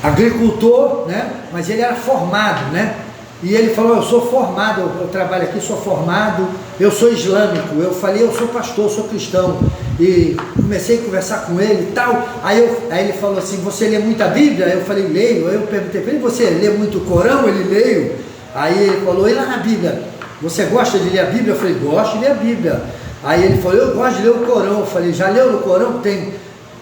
Agricultor, né? Mas ele era formado, né? E ele falou, eu sou formado, eu trabalho aqui, sou formado, eu sou islâmico. Eu falei, eu sou pastor, sou cristão. E comecei a conversar com ele e tal. Aí ele falou assim, você lê muita Bíblia? Eu falei, leio. Aí eu perguntei para ele, você lê muito o Corão? Ele leio. Aí ele falou, e lá na Bíblia, você gosta de ler a Bíblia? Eu falei, gosto de ler a Bíblia. Aí ele falou, eu gosto de ler o Corão. Eu falei, já leu no Corão? Tem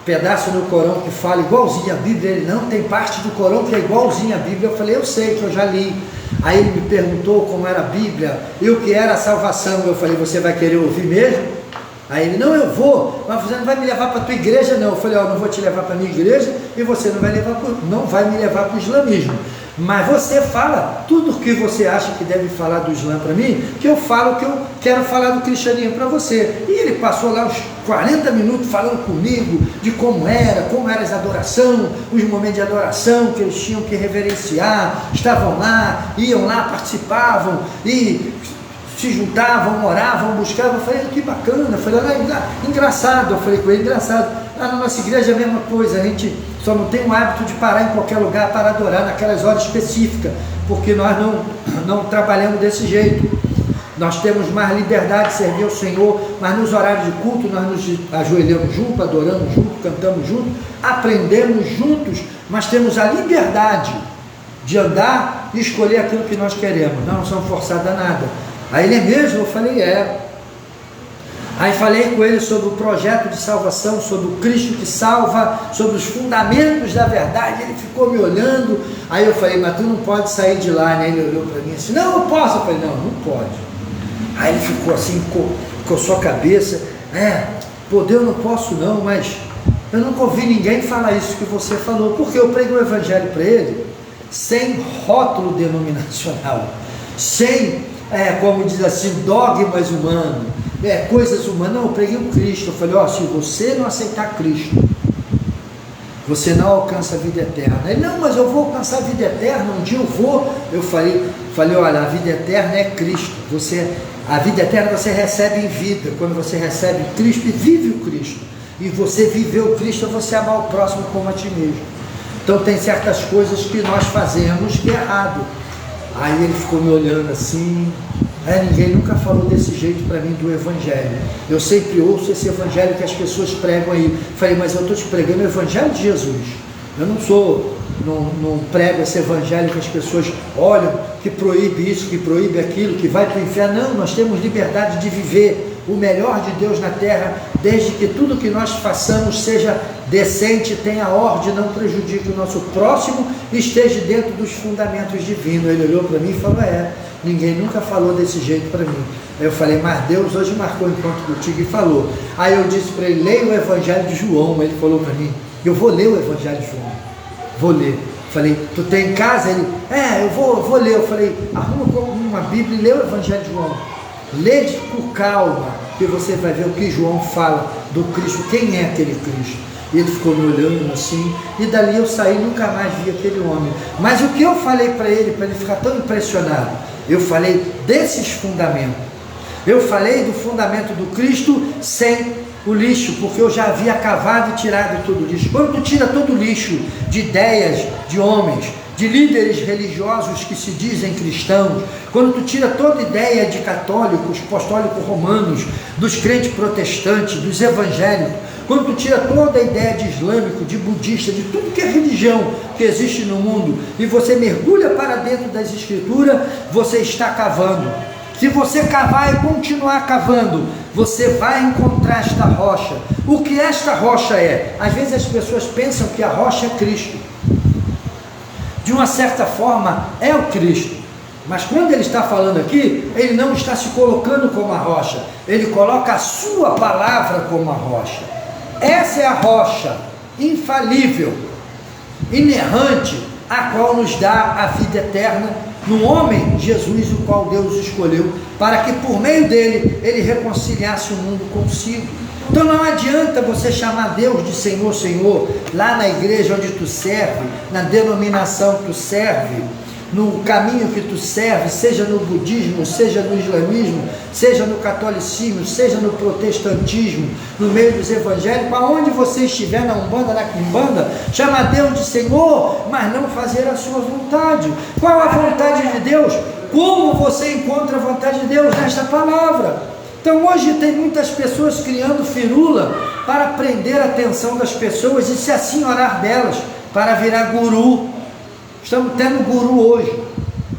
pedaço no Corão que fala igualzinho a Bíblia? Ele, não, tem parte do Corão que é igualzinho a Bíblia. Eu falei, eu sei, que eu já li. Aí ele me perguntou como era a Bíblia e o que era a salvação. Eu falei, você vai querer ouvir mesmo? Aí ele, não, eu vou, mas você não vai me levar para a tua igreja não. Eu falei, ó, não vou te levar para a minha igreja e você não vai me levar para o islamismo. Mas você fala tudo o que você acha que deve falar do Islã para mim, que eu falo que eu quero falar do cristianismo para você. E ele passou lá uns 40 minutos falando comigo de como era as adoração, os momentos de adoração que eles tinham que reverenciar, estavam lá, iam lá, participavam e se juntavam, oravam, buscavam. Eu falei, que bacana. Eu falei, engraçado. Eu falei com ele, engraçado. Lá na nossa igreja é a mesma coisa, a gente só não tem o hábito de parar em qualquer lugar para adorar naquelas horas específicas, porque nós não trabalhamos desse jeito. Nós temos mais liberdade de servir ao Senhor, mas nos horários de culto nós nos ajoelhamos juntos, adoramos juntos, cantamos juntos, aprendemos juntos, mas temos a liberdade de andar e escolher aquilo que nós queremos. Nós não somos forçados a nada. Aí ele é mesmo? Eu falei, Aí falei com ele sobre o projeto de salvação, sobre o Cristo que salva, sobre os fundamentos da verdade. Ele ficou me olhando. Aí eu falei, mas tu não pode sair de lá, né? Ele olhou para mim assim, não, eu posso. Eu falei, não pode. Aí ele ficou assim, coçou a cabeça. Eu não posso não, mas eu nunca ouvi ninguém falar isso que você falou, porque eu prego o evangelho para ele sem rótulo denominacional, sem, como diz assim, dogmas humanos, coisas humanas. Não, eu preguei o Cristo. Eu falei, se você não aceitar Cristo, você não alcança a vida eterna. Ele, não, mas eu vou alcançar a vida eterna, um dia eu vou. Eu falei, olha, a vida eterna é Cristo. A vida eterna você recebe em vida, quando você recebe Cristo e vive o Cristo. e você viver o Cristo é você amar o próximo como a ti mesmo. Então tem certas coisas que nós fazemos que é errado. Aí ele ficou me olhando assim. Ninguém nunca falou desse jeito para mim do evangelho. Eu sempre ouço esse evangelho que as pessoas pregam aí. Falei, mas eu estou te pregando o evangelho de Jesus. Eu não prego esse evangelho que as pessoas olham, que proíbe isso, que proíbe aquilo, que vai para o inferno. Não, nós temos liberdade de viver o melhor de Deus na terra, desde que tudo que nós façamos seja decente, tenha ordem, não prejudique o nosso próximo, esteja dentro dos fundamentos divinos. Ele olhou para mim e falou, ninguém nunca falou desse jeito para mim. Aí eu falei, mas Deus hoje marcou um encontro contigo e falou. Aí eu disse para ele, leia o evangelho de João. Ele falou para mim, eu vou ler o evangelho de João, vou ler. Falei, tu tem em casa? Ele, eu vou ler. Eu falei, arruma uma Bíblia e lê o evangelho de João. Lê com calma, que você vai ver o que João fala do Cristo, quem é aquele Cristo. E ele ficou me olhando assim, e dali eu saí, nunca mais vi aquele homem. Mas o que eu falei para ele ficar tão impressionado? Eu falei desses fundamentos. Eu falei do fundamento do Cristo sem o lixo, porque eu já havia cavado e tirado todo o lixo. Quando tu tira todo o lixo de ideias de homens, de líderes religiosos que se dizem cristãos, quando tu tira toda ideia de católicos, apostólicos romanos, dos crentes protestantes, dos evangélicos, quando tu tira toda a ideia de islâmico, de budista, de tudo que é religião que existe no mundo, e você mergulha para dentro das escrituras, você está cavando. Se você cavar e continuar cavando, você vai encontrar esta rocha. O que esta rocha é? Às vezes as pessoas pensam que a rocha é Cristo. De uma certa forma é o Cristo, mas quando ele está falando aqui, ele não está se colocando como a rocha, ele coloca a sua palavra como a rocha. Essa é a rocha infalível, inerrante, a qual nos dá a vida eterna no homem Jesus, o qual Deus escolheu, para que por meio dele, ele reconciliasse o mundo consigo. Então não adianta você chamar Deus de Senhor, Senhor, lá na igreja onde tu serve, na denominação que tu serve, no caminho que tu serve, seja no budismo, seja no islamismo, seja no catolicismo, seja no protestantismo, no meio dos evangélicos, aonde você estiver, na umbanda, na quimbanda, chamar Deus de Senhor, mas não fazer a sua vontade. Qual a vontade de Deus? Como você encontra a vontade de Deus? Nesta palavra. Então hoje tem muitas pessoas criando firula para prender a atenção das pessoas e se assenhorar delas, para virar guru. Estamos tendo guru hoje,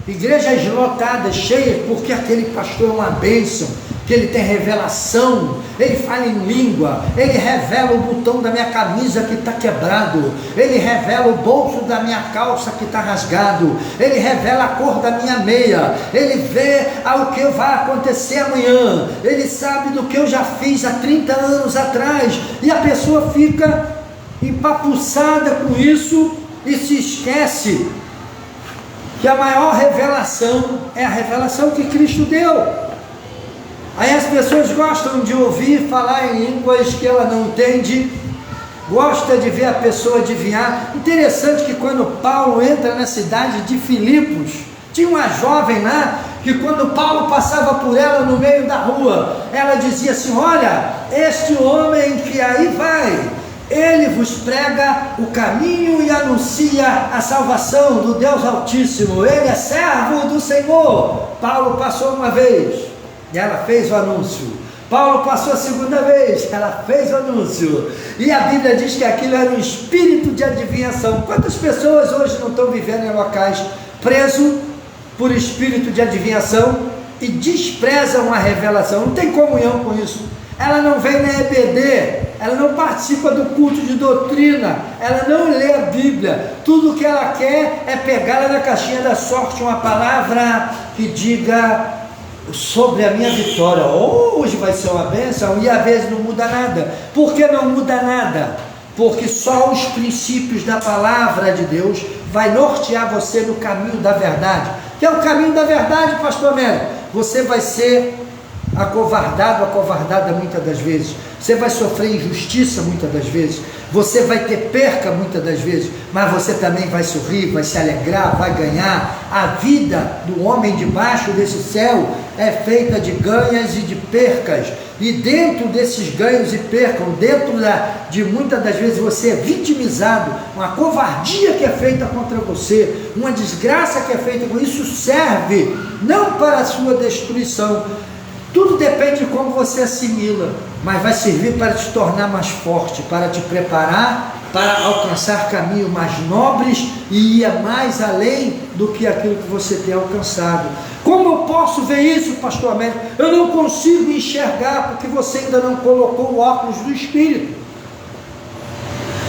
igrejas lotadas, cheias, porque aquele pastor é uma bênção, que ele tem revelação, ele fala em língua, ele revela o botão da minha camisa que está quebrado, ele revela o bolso da minha calça que está rasgado, ele revela a cor da minha meia, ele vê o que vai acontecer amanhã, ele sabe do que eu já fiz há 30 anos atrás, e a pessoa fica empapuçada com isso e se esquece que a maior revelação é a revelação que Cristo deu. Aí as pessoas gostam de ouvir falar em línguas que ela não entende, gosta de ver a pessoa adivinhar. Interessante que quando Paulo entra na cidade de Filipos, tinha uma jovem lá, que quando Paulo passava por ela no meio da rua, ela dizia assim, olha, este homem que aí vai, ele vos prega o caminho e anuncia a salvação do Deus Altíssimo, ele é servo do Senhor. Paulo passou uma vez, e ela fez o anúncio. Paulo passou a segunda vez, ela fez o anúncio. E a Bíblia diz que aquilo era um espírito de adivinhação. Quantas pessoas hoje não estão vivendo em locais presos por espírito de adivinhação e desprezam a revelação? Não tem comunhão com isso. Ela não vem na EBD, ela não participa do culto de doutrina, ela não lê a Bíblia. Tudo que ela quer é pegar lá na caixinha da sorte uma palavra que diga sobre a minha vitória. Hoje vai ser uma bênção, e às vezes não muda nada. Por que não muda nada? Porque só os princípios da palavra de Deus vai nortear você no caminho da verdade. Que é o caminho da verdade, pastor Melo? Você vai ser acovardado, acovardada muitas das vezes. Você vai sofrer injustiça muitas das vezes. Você vai ter perca muitas das vezes, mas você também vai sorrir, vai se alegrar, vai ganhar. A vida do homem debaixo desse céu é feita de ganhas e de percas. E dentro desses ganhos e percas, dentro de muitas das vezes você é vitimizado, uma covardia que é feita contra você, uma desgraça que é feita com isso, serve não para a sua destruição. Tudo depende de como você assimila, mas vai servir para te tornar mais forte, para te preparar para alcançar caminhos mais nobres e ir mais além do que aquilo que você tem alcançado. Como eu posso ver isso, pastor Américo? Eu não consigo enxergar porque você ainda não colocou o óculos do Espírito.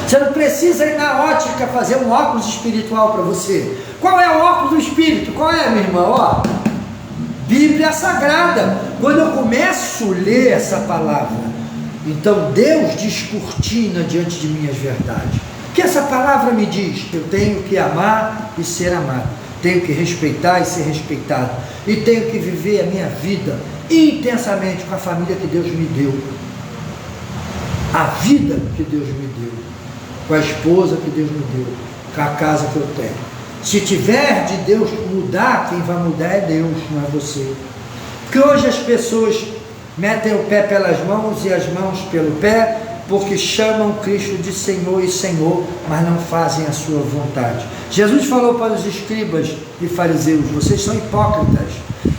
Você não precisa ir na ótica fazer um óculos espiritual para você. Qual é o óculos do Espírito? Qual é, minha irmã? Ó, Bíblia Sagrada. Quando eu começo a ler essa palavra, então Deus descortina diante de minhas verdades. O que essa palavra me diz? Eu tenho que amar e ser amado, tenho que respeitar e ser respeitado, e tenho que viver a minha vida intensamente com a família que Deus me deu, a vida que Deus me deu, com a esposa que Deus me deu, com a casa que eu tenho. Se tiver de Deus mudar, quem vai mudar é Deus, não é você. Porque hoje as pessoas metem o pé pelas mãos e as mãos pelo pé, porque chamam Cristo de Senhor e Senhor, mas não fazem a sua vontade. Jesus falou para os escribas e fariseus: vocês são hipócritas,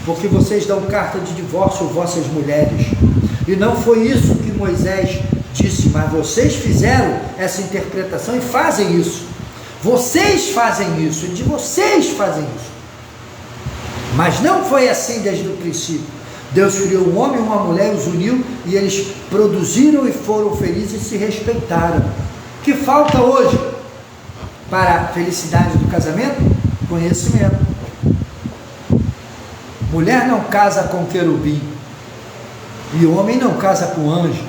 porque vocês dão carta de divórcio às vossas mulheres. E não foi isso que Moisés disse, mas vocês fizeram essa interpretação e fazem isso. Vocês fazem isso, de vocês fazem isso. Mas não foi assim desde o princípio. Deus criou um homem e uma mulher, os uniu, e eles produziram e foram felizes e se respeitaram. O que falta hoje para a felicidade do casamento? Conhecimento. Mulher não casa com querubim, e o homem não casa com anjo,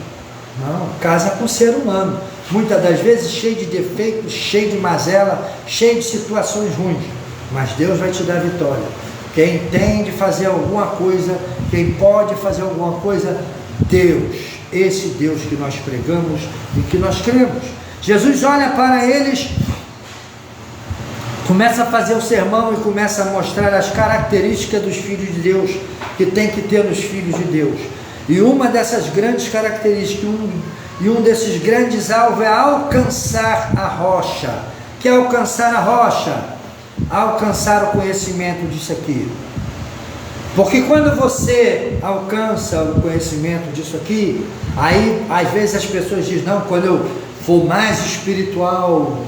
não, casa com ser humano, muitas das vezes cheio de defeitos, cheio de mazela, cheio de situações ruins, mas Deus vai te dar vitória. Quem tem de fazer alguma coisa, quem pode fazer alguma coisa, Deus, esse Deus que nós pregamos e que nós cremos. Jesus olha para eles, começa a fazer o sermão e começa a mostrar as características dos filhos de Deus, que tem que ter nos filhos de Deus. E uma dessas grandes características, um desses grandes alvos é alcançar a rocha. Que é alcançar a rocha? Alcançar o conhecimento disso aqui. Porque quando você alcança o conhecimento disso aqui, aí às vezes as pessoas dizem: não, quando eu for mais espiritual,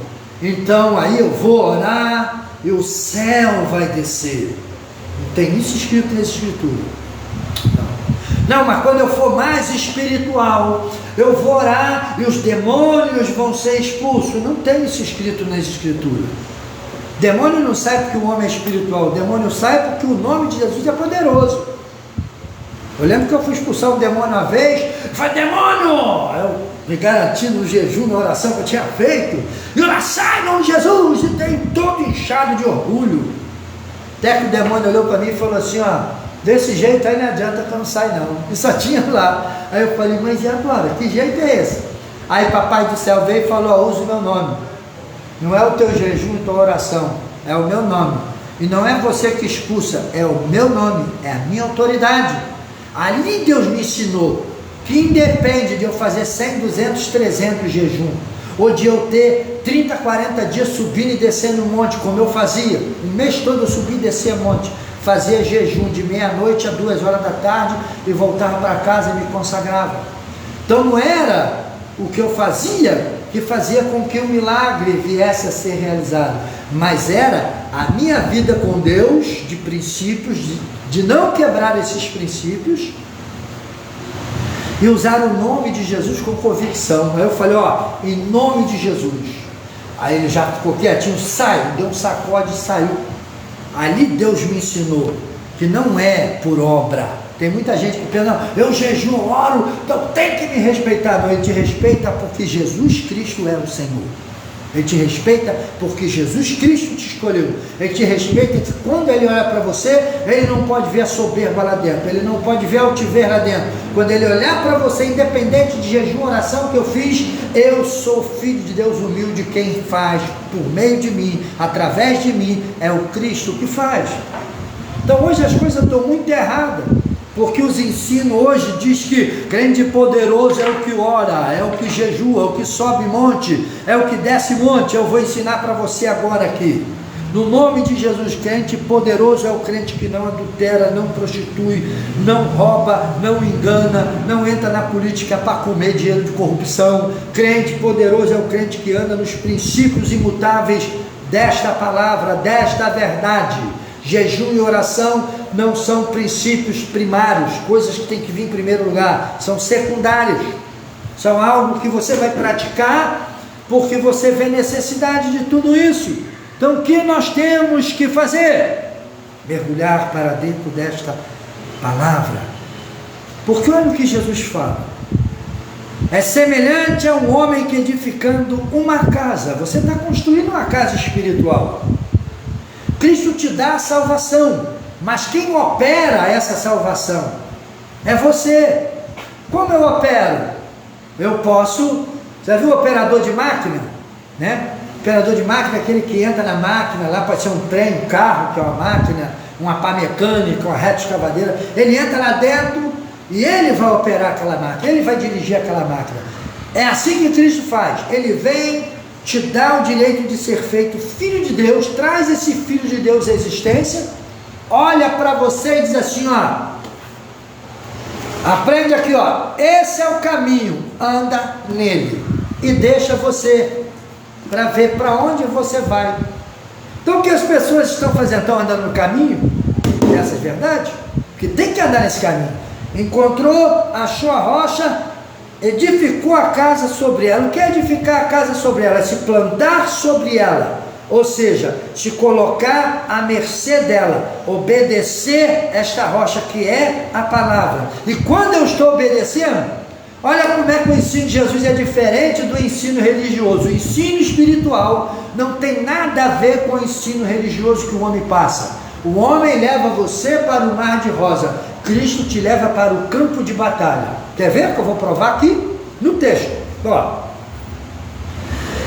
então aí eu vou orar e o céu vai descer. Não tem isso escrito nessa escritura. Não, mas quando eu for mais espiritual, eu vou orar e os demônios vão ser expulsos. Não tem isso escrito nas escrituras. Demônio não sai porque o homem é espiritual, o demônio sai porque o nome de Jesus é poderoso. Eu lembro que eu fui expulsar um demônio uma vez, eu falei: demônio! Eu me garanti no jejum, na oração que eu tinha feito, e ela sai em nome de Jesus, e tem todo inchado de orgulho. Até que o demônio olhou para mim e falou assim: ó, desse jeito aí não adianta que eu não sai não. E só tinha lá. Aí eu falei: mas e agora? Que jeito é esse? Aí papai do céu veio e falou: ó, usa o meu nome. Não é o teu jejum e tua oração, é o meu nome. E não é você que expulsa, é o meu nome, é a minha autoridade. Ali Deus me ensinou que independe de eu fazer 100, 200, 300 jejum, ou de eu ter 30, 40 dias subindo e descendo um monte, como eu fazia, o mês todo eu subia e descia monte, fazia jejum de meia-noite a 2 horas da tarde e voltava para casa e me consagrava. Então não era o que eu fazia que fazia com que o milagre viesse a ser realizado, mas era a minha vida com Deus, de princípios, de não quebrar esses princípios e usar o nome de Jesus com convicção. Aí eu falei: ó, em nome de Jesus. Aí ele já ficou quietinho, saiu, deu um sacode e saiu. Ali Deus me ensinou que não é por obra. Tem muita gente que pensa: não, eu jejuo, oro, então tem que me respeitar. Não, ele te respeita porque Jesus Cristo é o Senhor. Ele te respeita porque Jesus Cristo te escolheu. Ele te respeita que quando ele olha para você, ele não pode ver a soberba lá dentro, ele não pode ver a altiver lá dentro. Quando ele olhar para você, independente de jejum, oração que eu fiz, eu sou filho de Deus humilde. Quem faz por meio de mim, através de mim, é o Cristo que faz. Então hoje as coisas estão muito erradas, porque os ensinos hoje diz que crente poderoso é o que ora, é o que jejua, é o que sobe monte, é o que desce monte. Eu vou ensinar para você agora aqui, no nome de Jesus. Crente poderoso é o crente que não adultera, não prostitui, não rouba, não engana, não entra na política para comer dinheiro de corrupção. Crente poderoso é o crente que anda nos princípios imutáveis desta palavra, desta verdade. Jejum e oração não são princípios primários, coisas que tem que vir em primeiro lugar, são secundários, são algo que você vai praticar porque você vê necessidade de tudo isso. Então o que nós temos que fazer? Mergulhar para dentro desta palavra, porque olha o que Jesus fala: é semelhante a um homem que edificando uma casa. Você está construindo uma casa espiritual. Cristo te dá a salvação, mas quem opera essa salvação é você. Como eu opero? Eu posso, já viu o operador de máquina? Né? Operador de máquina é aquele que entra na máquina, lá pode ser um trem, um carro, que é uma máquina, uma pá mecânica, uma reta escavadeira. Ele entra lá dentro e ele vai operar aquela máquina, ele vai dirigir aquela máquina. É assim que Cristo faz. Ele vem, te dá o direito de ser feito filho de Deus, traz esse filho de Deus à existência, olha para você e diz assim, ó, aprende aqui, ó, esse é o caminho, anda nele, e deixa você para ver para onde você vai. Então o que as pessoas estão fazendo? Estão andando no caminho? Essa é a verdade, porque tem que andar nesse caminho. Encontrou, achou a rocha, edificou a casa sobre ela. O que é edificar a casa sobre ela? É se plantar sobre ela, ou seja, se colocar à mercê dela, obedecer esta rocha que é a palavra. E quando eu estou obedecendo, olha como é que o ensino de Jesus é diferente do ensino religioso. O ensino espiritual não tem nada a ver com o ensino religioso que o homem passa. O homem leva você para o mar de rosa, Cristo te leva para o campo de batalha. Quer ver que eu vou provar aqui no texto? Ó.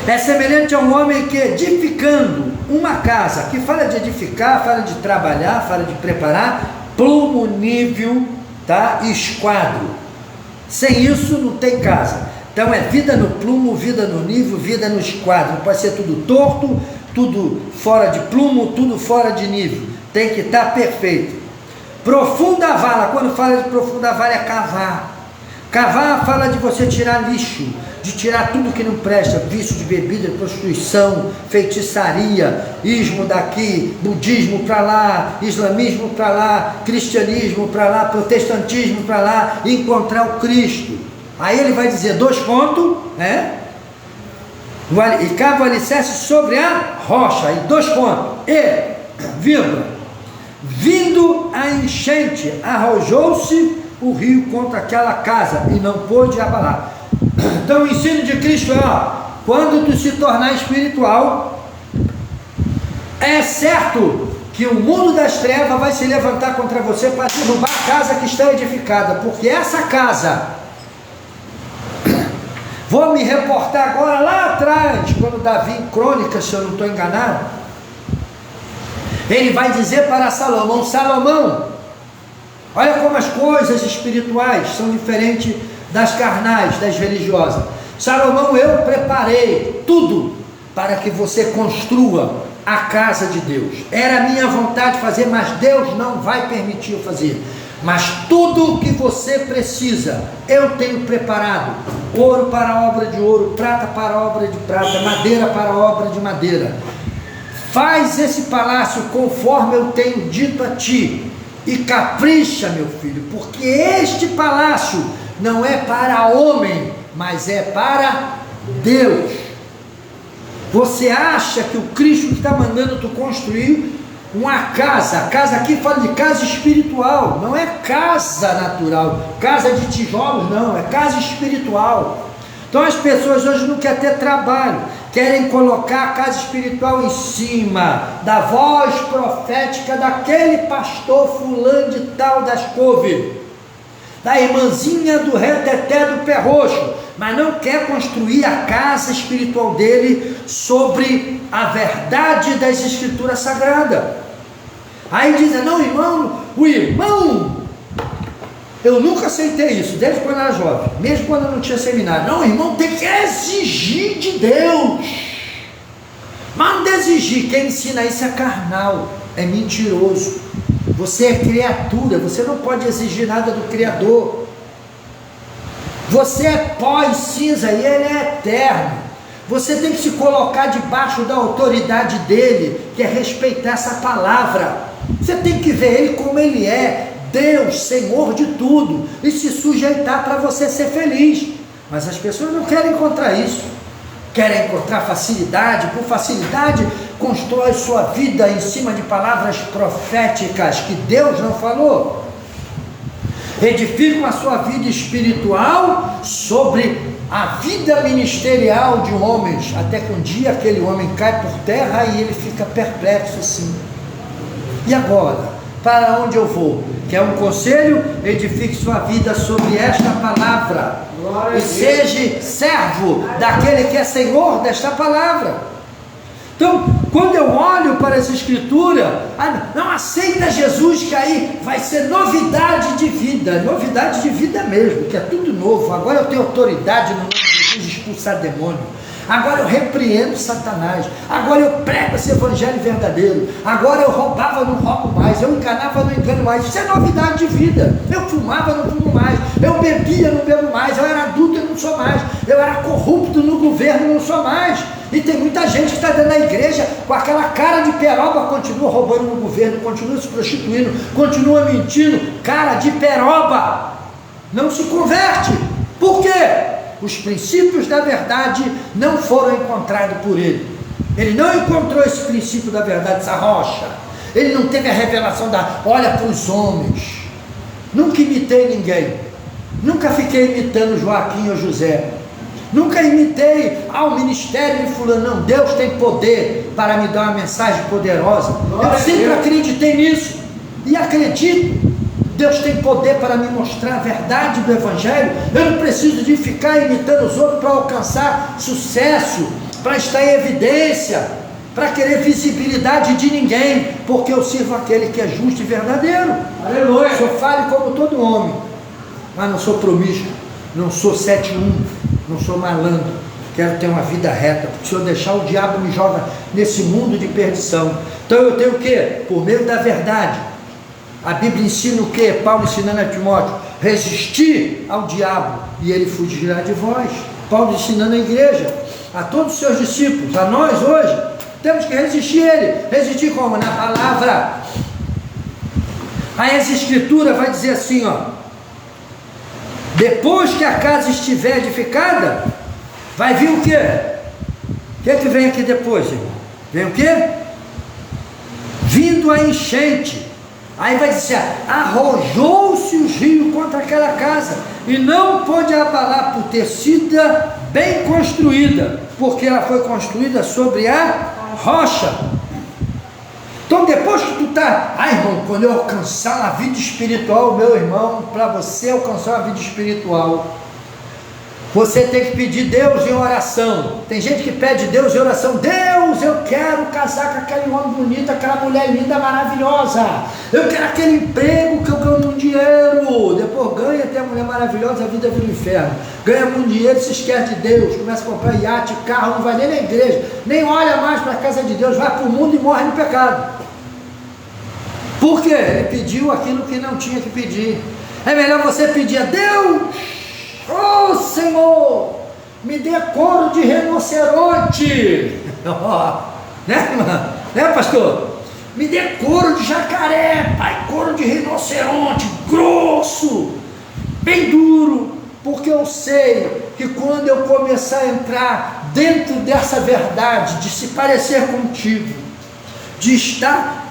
É semelhante a um homem que edificando uma casa, que fala de edificar, fala de trabalhar, fala de preparar, plumo, nível, tá? Esquadro. Sem isso não tem casa. Então é vida no plumo, vida no nível, vida no esquadro. Não pode ser tudo torto, tudo fora de plumo, tudo fora de nível. Tem que estar perfeito. Profunda vala, quando fala de profunda vala é cavar. Cavar fala de você tirar lixo, de tirar tudo que não presta, vício de bebida, prostituição, feitiçaria, ismo daqui, budismo para lá, islamismo para lá, cristianismo para lá, protestantismo para lá, e encontrar o Cristo. Aí ele vai dizer 2 pontos, né? E cava o alicerce sobre a rocha, e 2 pontos, e, vírgula, vindo a enchente, arrojou-se o rio contra aquela casa e não pôde abalar. Então o ensino de Cristo é, ó, quando tu se tornar espiritual, é certo que o mundo das trevas vai se levantar contra você para derrubar a casa que está edificada, porque essa casa, vou me reportar agora lá atrás, quando Davi em Crônicas, se eu não estou enganado, ele vai dizer para Salomão, Salomão, olha como as coisas espirituais são diferentes das carnais, das religiosas. Salomão, eu preparei tudo para que você construa a casa de Deus. Era a minha vontade fazer, mas Deus não vai permitir eu fazer. Mas tudo o que você precisa, eu tenho preparado. Ouro para a obra de ouro, prata para a obra de prata, madeira para a obra de madeira. Faz esse palácio conforme eu tenho dito a ti, e capricha, meu filho, porque este palácio não é para homem, mas é para Deus. Você acha que o Cristo que está mandando tu construir uma casa, a casa aqui fala de casa espiritual, não é casa natural, casa de tijolos não, é casa espiritual. Então as pessoas hoje não querem ter trabalho, querem colocar a casa espiritual em cima da voz profética daquele pastor fulano de tal das couve, da irmãzinha do reteté do pé roxo, mas não quer construir a casa espiritual dele sobre a verdade das escrituras sagradas. Aí dizem, não, irmão, o irmão, eu nunca aceitei isso, desde quando eu era jovem, mesmo quando eu não tinha seminário. Não, irmão, tem que exigir de Deus. Mas não exigir, quem ensina isso é carnal, é mentiroso. Você é criatura, você não pode exigir nada do Criador. Você é pó e cinza e ele é eterno. Você tem que se colocar debaixo da autoridade dele, que é respeitar essa palavra. Você tem que ver ele como ele é, Deus, Senhor de tudo, e se sujeitar para você ser feliz. Mas as pessoas não querem encontrar isso, querem encontrar facilidade. Por facilidade constrói sua vida em cima de palavras proféticas que Deus não falou. Edificam a sua vida espiritual sobre a vida ministerial de homens, até que um dia aquele homem cai por terra e ele fica perplexo assim. E agora? Para onde eu vou? Quer um conselho? Edifique sua vida sobre esta palavra e seja servo daquele que é Senhor desta palavra. Então, quando eu olho para as escrituras, não aceita Jesus, que aí vai ser novidade de vida mesmo, que é tudo novo. Agora eu tenho autoridade no nome de Jesus de expulsar demônio. Agora eu repreendo Satanás. Agora eu prego esse evangelho verdadeiro. Agora eu roubava, não roubo mais. Eu enganava, não engano mais. Isso é novidade de vida. Eu fumava, não fumo mais. Eu bebia, não bebo mais. Eu era adulto, eu não sou mais. Eu era corrupto no governo, não sou mais. E tem muita gente que está dentro da igreja com aquela cara de peroba, continua roubando no governo, continua se prostituindo, continua mentindo, cara de peroba, não se converte. Por quê? Os princípios da verdade não foram encontrados por ele. Ele não encontrou esse princípio da verdade, essa rocha. Ele não teve a revelação da olha para os homens. Nunca imitei ninguém. Nunca fiquei imitando Joaquim ou José. Nunca imitei ao ministério de fulano. Não, Deus tem poder para me dar uma mensagem poderosa. Eu sempre acreditei nisso e acredito. Deus tem poder para me mostrar a verdade do evangelho. Eu não preciso de ficar imitando os outros para alcançar sucesso, para estar em evidência, para querer visibilidade de ninguém, porque eu sirvo aquele que é justo e verdadeiro. Aleluia. Sou falho como todo homem, mas não sou promíscuo, não sou 7-1, não sou malandro. Quero ter uma vida reta, porque se eu deixar, o diabo me joga nesse mundo de perdição. Então eu tenho o quê? Por meio da verdade. A Bíblia ensina o quê? Paulo ensinando a Timóteo: resistir ao diabo e ele fugirá de vós. Paulo ensinando a igreja, a todos os seus discípulos, a nós hoje, temos que resistir a ele. Resistir como? Na palavra. Aí as escrituras vai dizer assim, ó: depois que a casa estiver edificada, vai vir o quê? O que é que vem aqui depois, irmão? Vem o quê? Vindo a enchente. Aí vai dizer, arrojou-se os rios contra aquela casa, e não pôde abalar por ter sido bem construída, porque ela foi construída sobre a rocha. Então depois que tu está, irmão, quando eu alcançar a vida espiritual, meu irmão, para você alcançar a vida espiritual, você tem que pedir Deus em oração. Tem gente que pede Deus em oração: Deus, eu quero casar com aquele homem bonito, aquela mulher linda, maravilhosa. Eu quero aquele emprego que eu ganho muito dinheiro. Depois ganha, tem a mulher maravilhosa, a vida vira um inferno. Ganha muito dinheiro, se esquece de Deus, começa a comprar iate, carro, não vai nem na igreja, nem olha mais para a casa de Deus, vai para o mundo e morre no pecado. Por quê? Ele pediu aquilo que não tinha que pedir. É melhor você pedir a Deus: oh Senhor, me dê couro de rinoceronte. Né, irmã? Né, pastor? Me dê couro de jacaré, pai, couro de rinoceronte, grosso, bem duro, porque eu sei que quando eu começar a entrar dentro dessa verdade, de se parecer contigo, de estar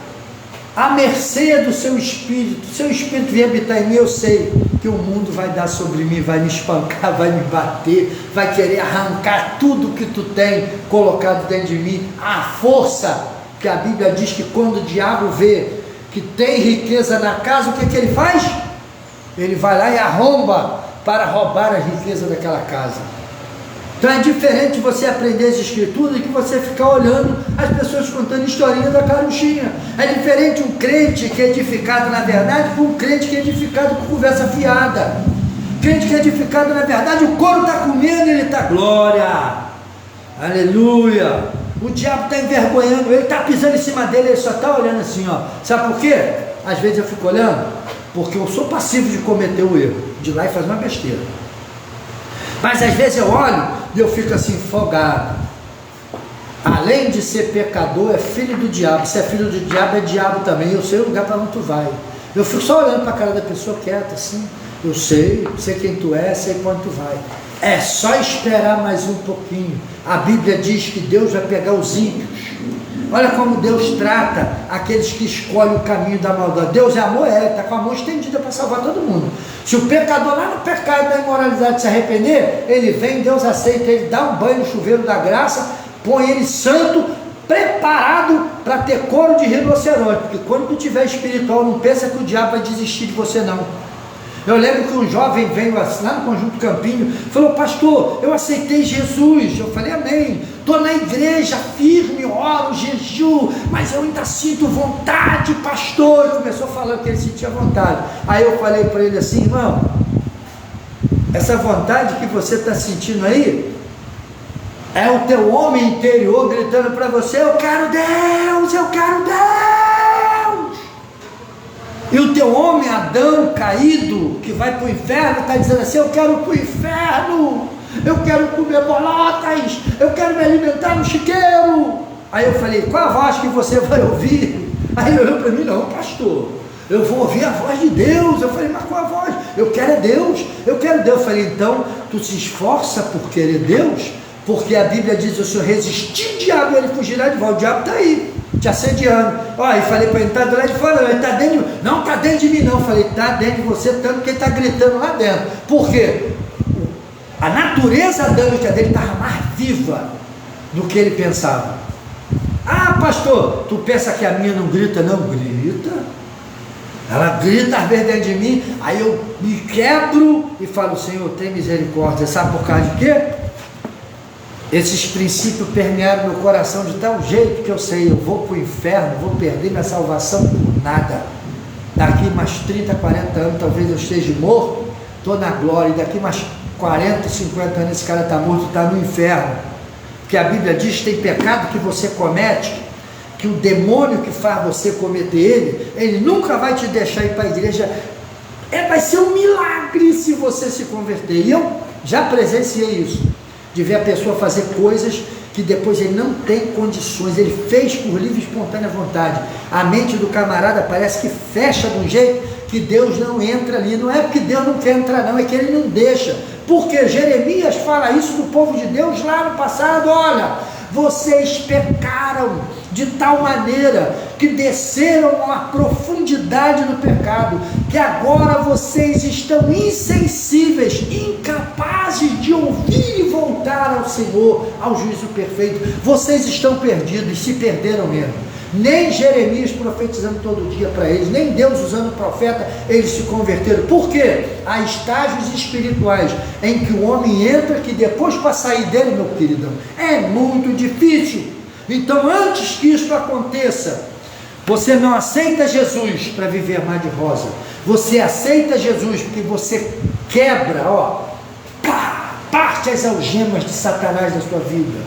à mercê do seu espírito. Se o seu espírito vier habitar em mim, eu sei que o mundo vai dar sobre mim, vai me espancar, vai me bater, vai querer arrancar tudo que tu tem colocado dentro de mim. A força que a Bíblia diz que quando o diabo vê que tem riqueza na casa, o que ele faz? Ele vai lá e arromba para roubar a riqueza daquela casa. Então é diferente você aprender as escrituras do que você ficar olhando as pessoas contando historinha da carochinha. É diferente um crente que é edificado na verdade com um crente que é edificado com conversa fiada. Crente que é edificado na verdade, o couro está comendo, ele está glória, aleluia. O diabo está envergonhando, ele está pisando em cima dele, ele só está olhando assim, ó. Sabe por quê? Às vezes eu fico olhando, porque eu sou passivo de cometer o erro, de ir lá e fazer uma besteira. Mas às vezes eu olho e eu fico assim, folgado. Além de ser pecador, é filho do diabo. Se é filho do diabo, é diabo também. Eu sei o lugar para onde tu vai. Eu fico só olhando para a cara da pessoa quieta assim. Eu sei quem tu é, sei quando tu vai. É só esperar mais um pouquinho. A Bíblia diz que Deus vai pegar os ímpios. Olha como Deus trata aqueles que escolhem o caminho da maldade. Deus é amor, está com a mão estendida para salvar todo mundo. Se o pecador lá no pecado da imoralidade se arrepender, ele vem, Deus aceita, ele dá um banho no chuveiro da graça, põe ele santo, preparado para ter couro de rinoceronte. Porque quando tu tiver espiritual, não pensa que o diabo vai desistir de você não. Eu lembro que um jovem veio lá no Conjunto Campinho, falou: pastor, eu aceitei Jesus. Eu falei: amém, estou na igreja firme, oro, jejum, mas eu ainda sinto vontade, pastor. E começou falando que ele sentia vontade. Aí eu falei para ele assim: irmão, essa vontade que você está sentindo aí é o teu homem interior gritando para você: eu quero Deus, eu quero Deus. E o teu homem Adão caído, que vai para o inferno, está dizendo assim: eu quero ir para o inferno, eu quero comer bolotas, eu quero me alimentar no chiqueiro. Aí eu falei: qual a voz que você vai ouvir? Aí ele olhou para mim: não, pastor, eu vou ouvir a voz de Deus. Eu falei: mas qual a voz? Eu quero é Deus, eu quero Deus. Eu falei: então tu se esforça por querer Deus, porque a Bíblia diz: se o Senhor resistir o diabo, ele fugirá de volta. O diabo está aí, te assediando. Olha, e falei para ele: está do lado de fora, ele está dentro de... não está dentro de mim não. Eu falei: está dentro de você, tanto que ele está gritando lá dentro. Por quê? A natureza adâmica dele estava mais viva do que ele pensava. Ah, pastor, tu pensa que a minha não grita? Não, grita. Ela grita às vezes dentro de mim. Aí eu me quebro e falo: Senhor, tem misericórdia. Sabe por causa de quê? Esses princípios permearam meu coração de tal jeito que eu sei: eu vou para o inferno, vou perder minha salvação por nada. Daqui mais 30, 40 anos talvez eu esteja morto, estou na glória, e daqui mais 40, 50 anos esse cara está morto, está no inferno. Porque a Bíblia diz que tem pecado que você comete, que o demônio que faz você cometer ele nunca vai te deixar ir para a igreja. Vai ser um milagre se você se converter. E eu já presenciei isso, de ver a pessoa fazer coisas que depois ele não tem condições, ele fez por livre e espontânea vontade. A mente do camarada parece que fecha de um jeito que Deus não entra ali. Não é porque Deus não quer entrar não, é que ele não deixa. Porque Jeremias fala isso do povo de Deus lá no passado: olha, vocês pecaram de tal maneira que desceram à profundidade do pecado, que agora vocês estão insensíveis, incapazes de ouvir e voltar ao Senhor, ao juízo perfeito. Vocês estão perdidos, e se perderam mesmo. Nem Jeremias profetizando todo dia para eles, nem Deus usando o profeta, eles se converteram. Por quê? Há estágios espirituais em que o homem entra, que depois para sair dele, meu queridão, é muito difícil. Então, antes que isso aconteça, você não aceita Jesus para viver mar de rosa. Você aceita Jesus porque você quebra, parte as algemas de Satanás da sua vida.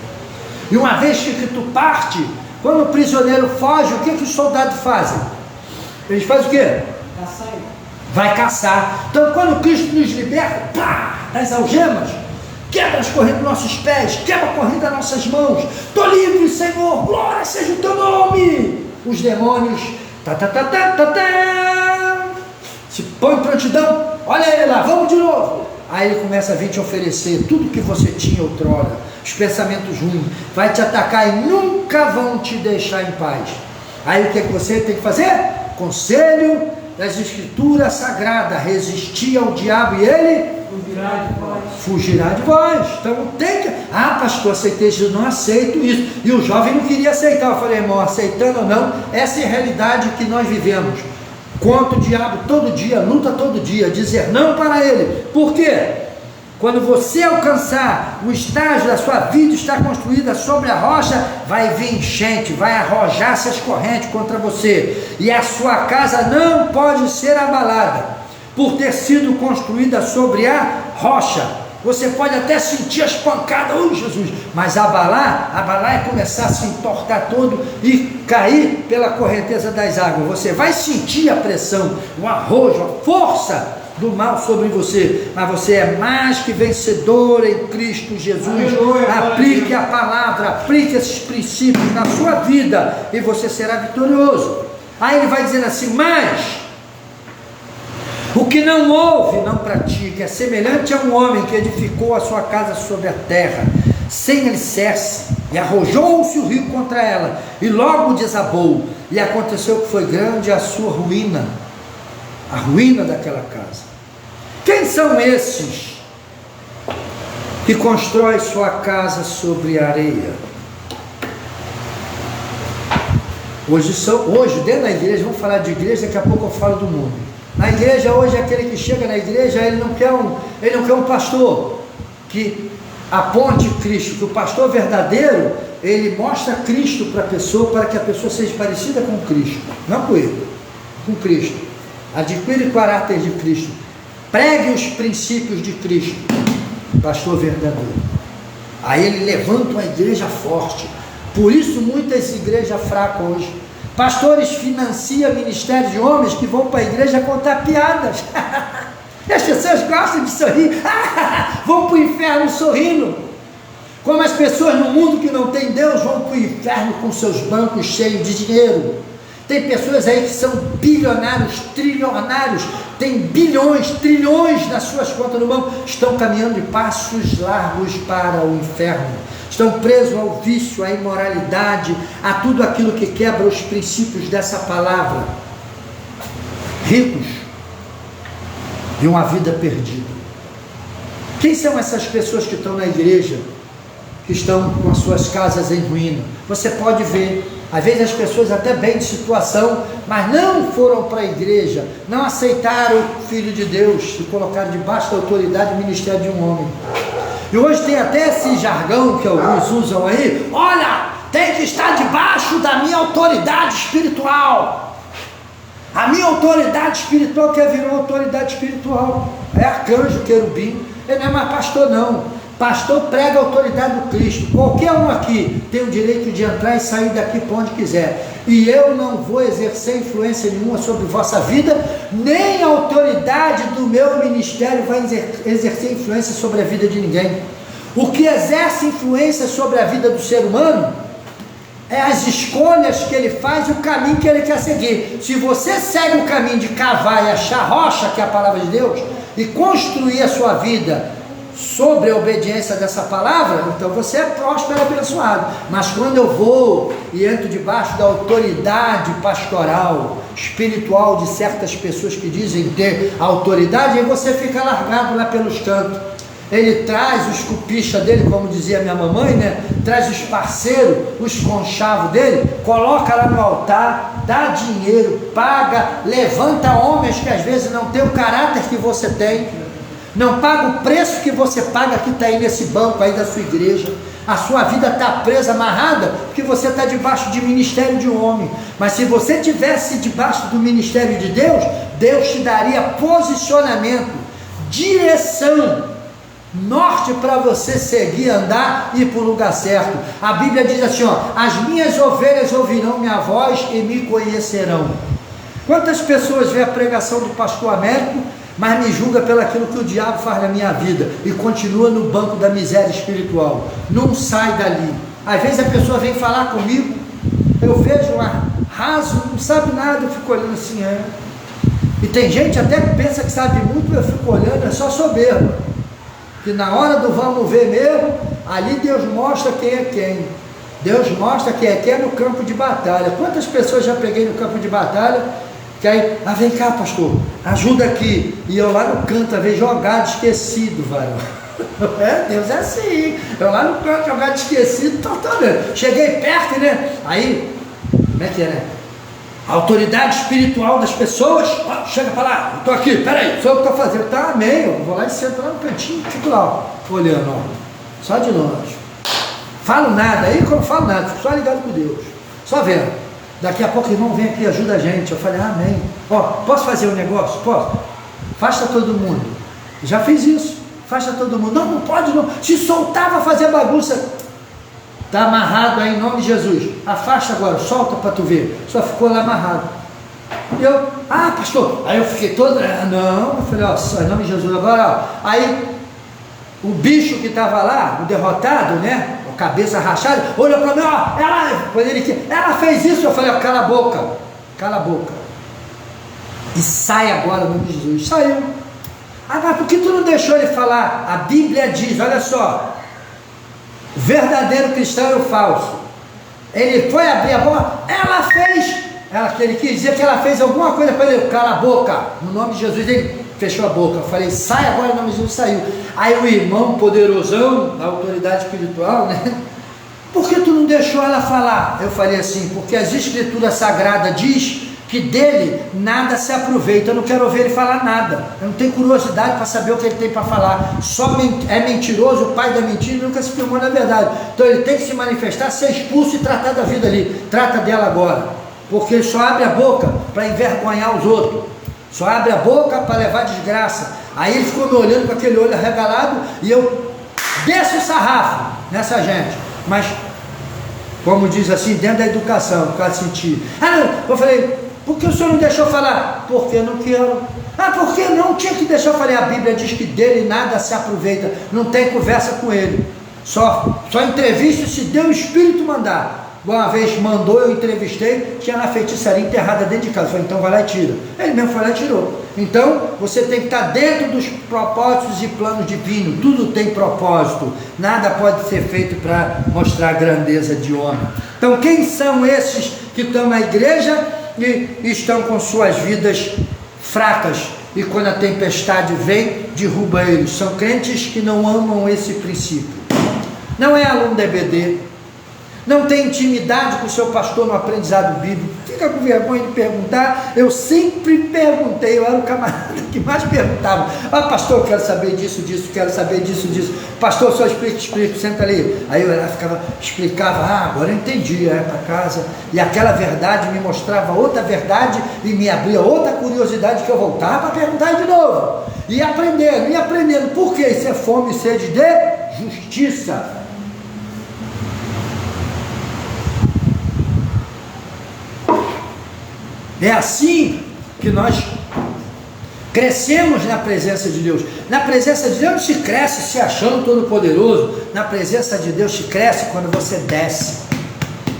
E uma vez que tu parte, quando o prisioneiro foge, o que os soldados fazem? Eles fazem o quê? Vai caçar. Então, quando Cristo nos liberta, das algemas, quebra as correntes dos nossos pés, quebra a corrente das nossas mãos. Estou livre, Senhor, glória seja o teu nome. Os demônios se põe em prontidão. Olha ele lá, vamos de novo. Aí ele começa a vir te oferecer tudo que você tinha outrora, os pensamentos ruins, vai te atacar e nunca vão te deixar em paz. Aí o que você tem que fazer? Conselho das Escrituras Sagradas: resistir ao diabo e ele fugirá de vós. Então tem que... pastor, aceitei Jesus. Não aceito isso. E o jovem não queria aceitar. Eu falei: irmão, aceitando ou não, essa é a realidade que nós vivemos. Contra o diabo todo dia, luta todo dia, dizer não para ele. Por quê? Quando você alcançar o estágio da sua vida está construída sobre a rocha, vai vir enchente, vai arrojar essas correntes contra você, e a sua casa não pode ser abalada, por ter sido construída sobre a rocha. Você pode até sentir as pancadas, Jesus, mas abalar é começar a se entortar todo e cair pela correnteza das águas. Você vai sentir a pressão, o arrojo, a força do mal sobre você, mas você é mais que vencedor em Cristo Jesus. Aleluia, aplique a palavra, aplique esses princípios na sua vida e você será vitorioso. Aí ele vai dizendo assim: mas o que não ouve, não pratica, é semelhante a um homem que edificou a sua casa sobre a terra, sem alicerce, e arrojou-se o rio contra ela, e logo desabou, e aconteceu que foi grande a sua ruína, a ruína daquela casa. Quem são esses que constroem sua casa sobre a areia? Hoje dentro da igreja, vamos falar de igreja, daqui a pouco eu falo do mundo. Na igreja hoje, aquele que chega na igreja, ele não quer um pastor que aponte Cristo, que o pastor verdadeiro, ele mostra Cristo para a pessoa, para que a pessoa seja parecida com Cristo, não com ele, com Cristo. Adquire o caráter de Cristo, pregue os princípios de Cristo, pastor verdadeiro. Aí ele levanta uma igreja forte. Por isso muitas igrejas fracas hoje. Pastores financiam ministérios de homens que vão para a igreja contar piadas. E as pessoas gostam de sorrir, vão para o inferno sorrindo. Como as pessoas no mundo que não tem Deus vão para o inferno com seus bancos cheios de dinheiro. Tem pessoas aí que são bilionários, trilionários, tem bilhões, trilhões nas suas contas no banco, estão caminhando de passos largos para o inferno, estão presos ao vício, à imoralidade, a tudo aquilo que quebra os princípios dessa palavra. Ricos de uma vida perdida. Quem são essas pessoas que estão na igreja, que estão com as suas casas em ruína? Você pode ver. Às vezes as pessoas até bem de situação, mas não foram para a igreja, não aceitaram o Filho de Deus e colocaram debaixo da autoridade do ministério de um homem. E hoje tem até esse jargão que alguns usam aí: olha, tem que estar debaixo da minha autoridade espiritual. A minha autoridade espiritual, que virou autoridade espiritual, é arcanjo, querubim, ele não é mais pastor não. Pastor prega a autoridade do Cristo. Qualquer um aqui tem o direito de entrar e sair daqui para onde quiser. E eu não vou exercer influência nenhuma sobre vossa vida, nem a autoridade do meu ministério vai exercer influência sobre a vida de ninguém. O que exerce influência sobre a vida do ser humano é as escolhas que ele faz e o caminho que ele quer seguir. Se você segue o caminho de cavar e achar rocha, que é a palavra de Deus, e construir a sua vida sobre a obediência dessa palavra, então você é próspero e abençoado. Mas quando eu vou e entro debaixo da autoridade pastoral, espiritual de certas pessoas que dizem ter autoridade, aí você fica largado lá pelos cantos. Ele traz os cupichas dele, como dizia minha mamãe, né? Traz os parceiros, os conchavos dele, coloca lá no altar, dá dinheiro, paga, levanta homens que às vezes não tem o caráter que você tem, não paga o preço que você paga, que está aí nesse banco aí da sua igreja. A sua vida está presa, amarrada, porque você está debaixo de ministério de um homem. Mas se você estivesse debaixo do ministério de Deus, Deus te daria posicionamento, direção, norte para você seguir, andar e ir para o lugar certo. A Bíblia diz assim, ó: as minhas ovelhas ouvirão minha voz e me conhecerão. Quantas pessoas vê a pregação do pastor Américo, mas me julga pelo aquilo que o diabo faz na minha vida e continua no banco da miséria espiritual, não sai dali. Às vezes a pessoa vem falar comigo, eu vejo lá raso, não sabe nada, eu fico olhando assim, e tem gente até que pensa que sabe muito, eu fico olhando, é só soberba, que na hora do vamos ver mesmo, ali Deus mostra quem é quem. Deus mostra quem é quem no campo de batalha. Quantas pessoas já peguei no campo de batalha Que aí, vem cá, pastor, ajuda aqui. E eu lá no canto, às vezes, jogado, esquecido, varão. Deus é assim. Eu lá no canto, jogado, esquecido, totalmente. Cheguei perto, né? Aí, como é que é, né? A autoridade espiritual das pessoas, chega para lá, estou aqui, peraí, sou eu que estou fazendo. Tá, amém, eu vou lá e sento lá no cantinho, fico lá, olhando, ó, só de longe. Falo nada, aí quando eu falo nada, fico só ligado com Deus, só vendo. Daqui a pouco o irmão vem aqui e ajuda a gente. Eu falei, amém. Ó, posso fazer um negócio? Posso? Afasta todo mundo. Já fiz isso, afasta todo mundo. Não, não pode não, se soltar vai fazer bagunça. Está amarrado aí em nome de Jesus. Afasta agora, solta para tu ver. Só ficou lá amarrado. E eu, pastor. Aí eu fiquei todo, não. Eu falei, ó, em nome de Jesus agora, ó. Aí o bicho que estava lá, o derrotado, né? A cabeça rachada, olhou para mim, ó. Ela fez isso. Eu falei, ó, cala a boca. Cala a boca. E sai agora em nome de Jesus. Saiu. Mas por que tu não deixou ele falar? A Bíblia diz, olha só. Verdadeiro cristão e o falso. Ele foi abrir a boca, ela fez. Ele quis dizer que ela fez alguma coisa para ele. Cala a boca, no nome de Jesus. Ele fechou a boca. Eu falei, sai agora, em nome de Jesus. Saiu. Aí o irmão poderosão, da autoridade espiritual, né? Por que tu não deixou ela falar? Eu falei assim, porque as escrituras sagradas diz que dele nada se aproveita. Eu não quero ouvir ele falar nada. Eu não tenho curiosidade para saber o que ele tem para falar. Só é mentiroso, o pai da mentira nunca se firmou na verdade. Então ele tem que se manifestar, ser expulso e tratar da vida ali. Trata dela agora. Porque ele só abre a boca para envergonhar os outros. Só abre a boca para levar desgraça. Aí ele ficou me olhando com aquele olho arregalado e eu desço o sarrafo nessa gente. Mas, como diz assim, dentro da educação, por causa de sentir. Não, eu falei, por que o senhor não deixou falar? Porque eu não quero. Por que não? Tinha que deixar. Eu falei, a Bíblia diz que dele nada se aproveita. Não tem conversa com ele. Só entrevista se Deus o Espírito mandar. Uma vez mandou, eu entrevistei, tinha na feitiçaria enterrada dentro de casa. Eu falei, então vai lá e tira. Ele mesmo foi lá e tirou. Então, você tem que estar dentro dos propósitos e planos divinos. Tudo tem propósito. Nada pode ser feito para mostrar a grandeza de homem. Então, quem são esses que estão na igreja e estão com suas vidas fracas, e quando a tempestade vem, derruba eles? São crentes que não amam esse princípio. Não é aluno da EBD, não tem intimidade com o seu pastor no aprendizado bíblico, fica com vergonha de perguntar. Eu sempre perguntei, eu era o camarada que mais perguntava. Pastor, eu quero saber disso, quero saber disso. Pastor, só explica, senta ali. Aí eu explicava, agora eu entendi, ia para casa, e aquela verdade me mostrava outra verdade, e me abria outra curiosidade, que eu voltava para perguntar de novo, e aprendendo, por quê? Isso é fome e sede de justiça. É assim que nós crescemos na presença de Deus. Na presença de Deus não se cresce se achando todo poderoso. Na presença de Deus se cresce quando você desce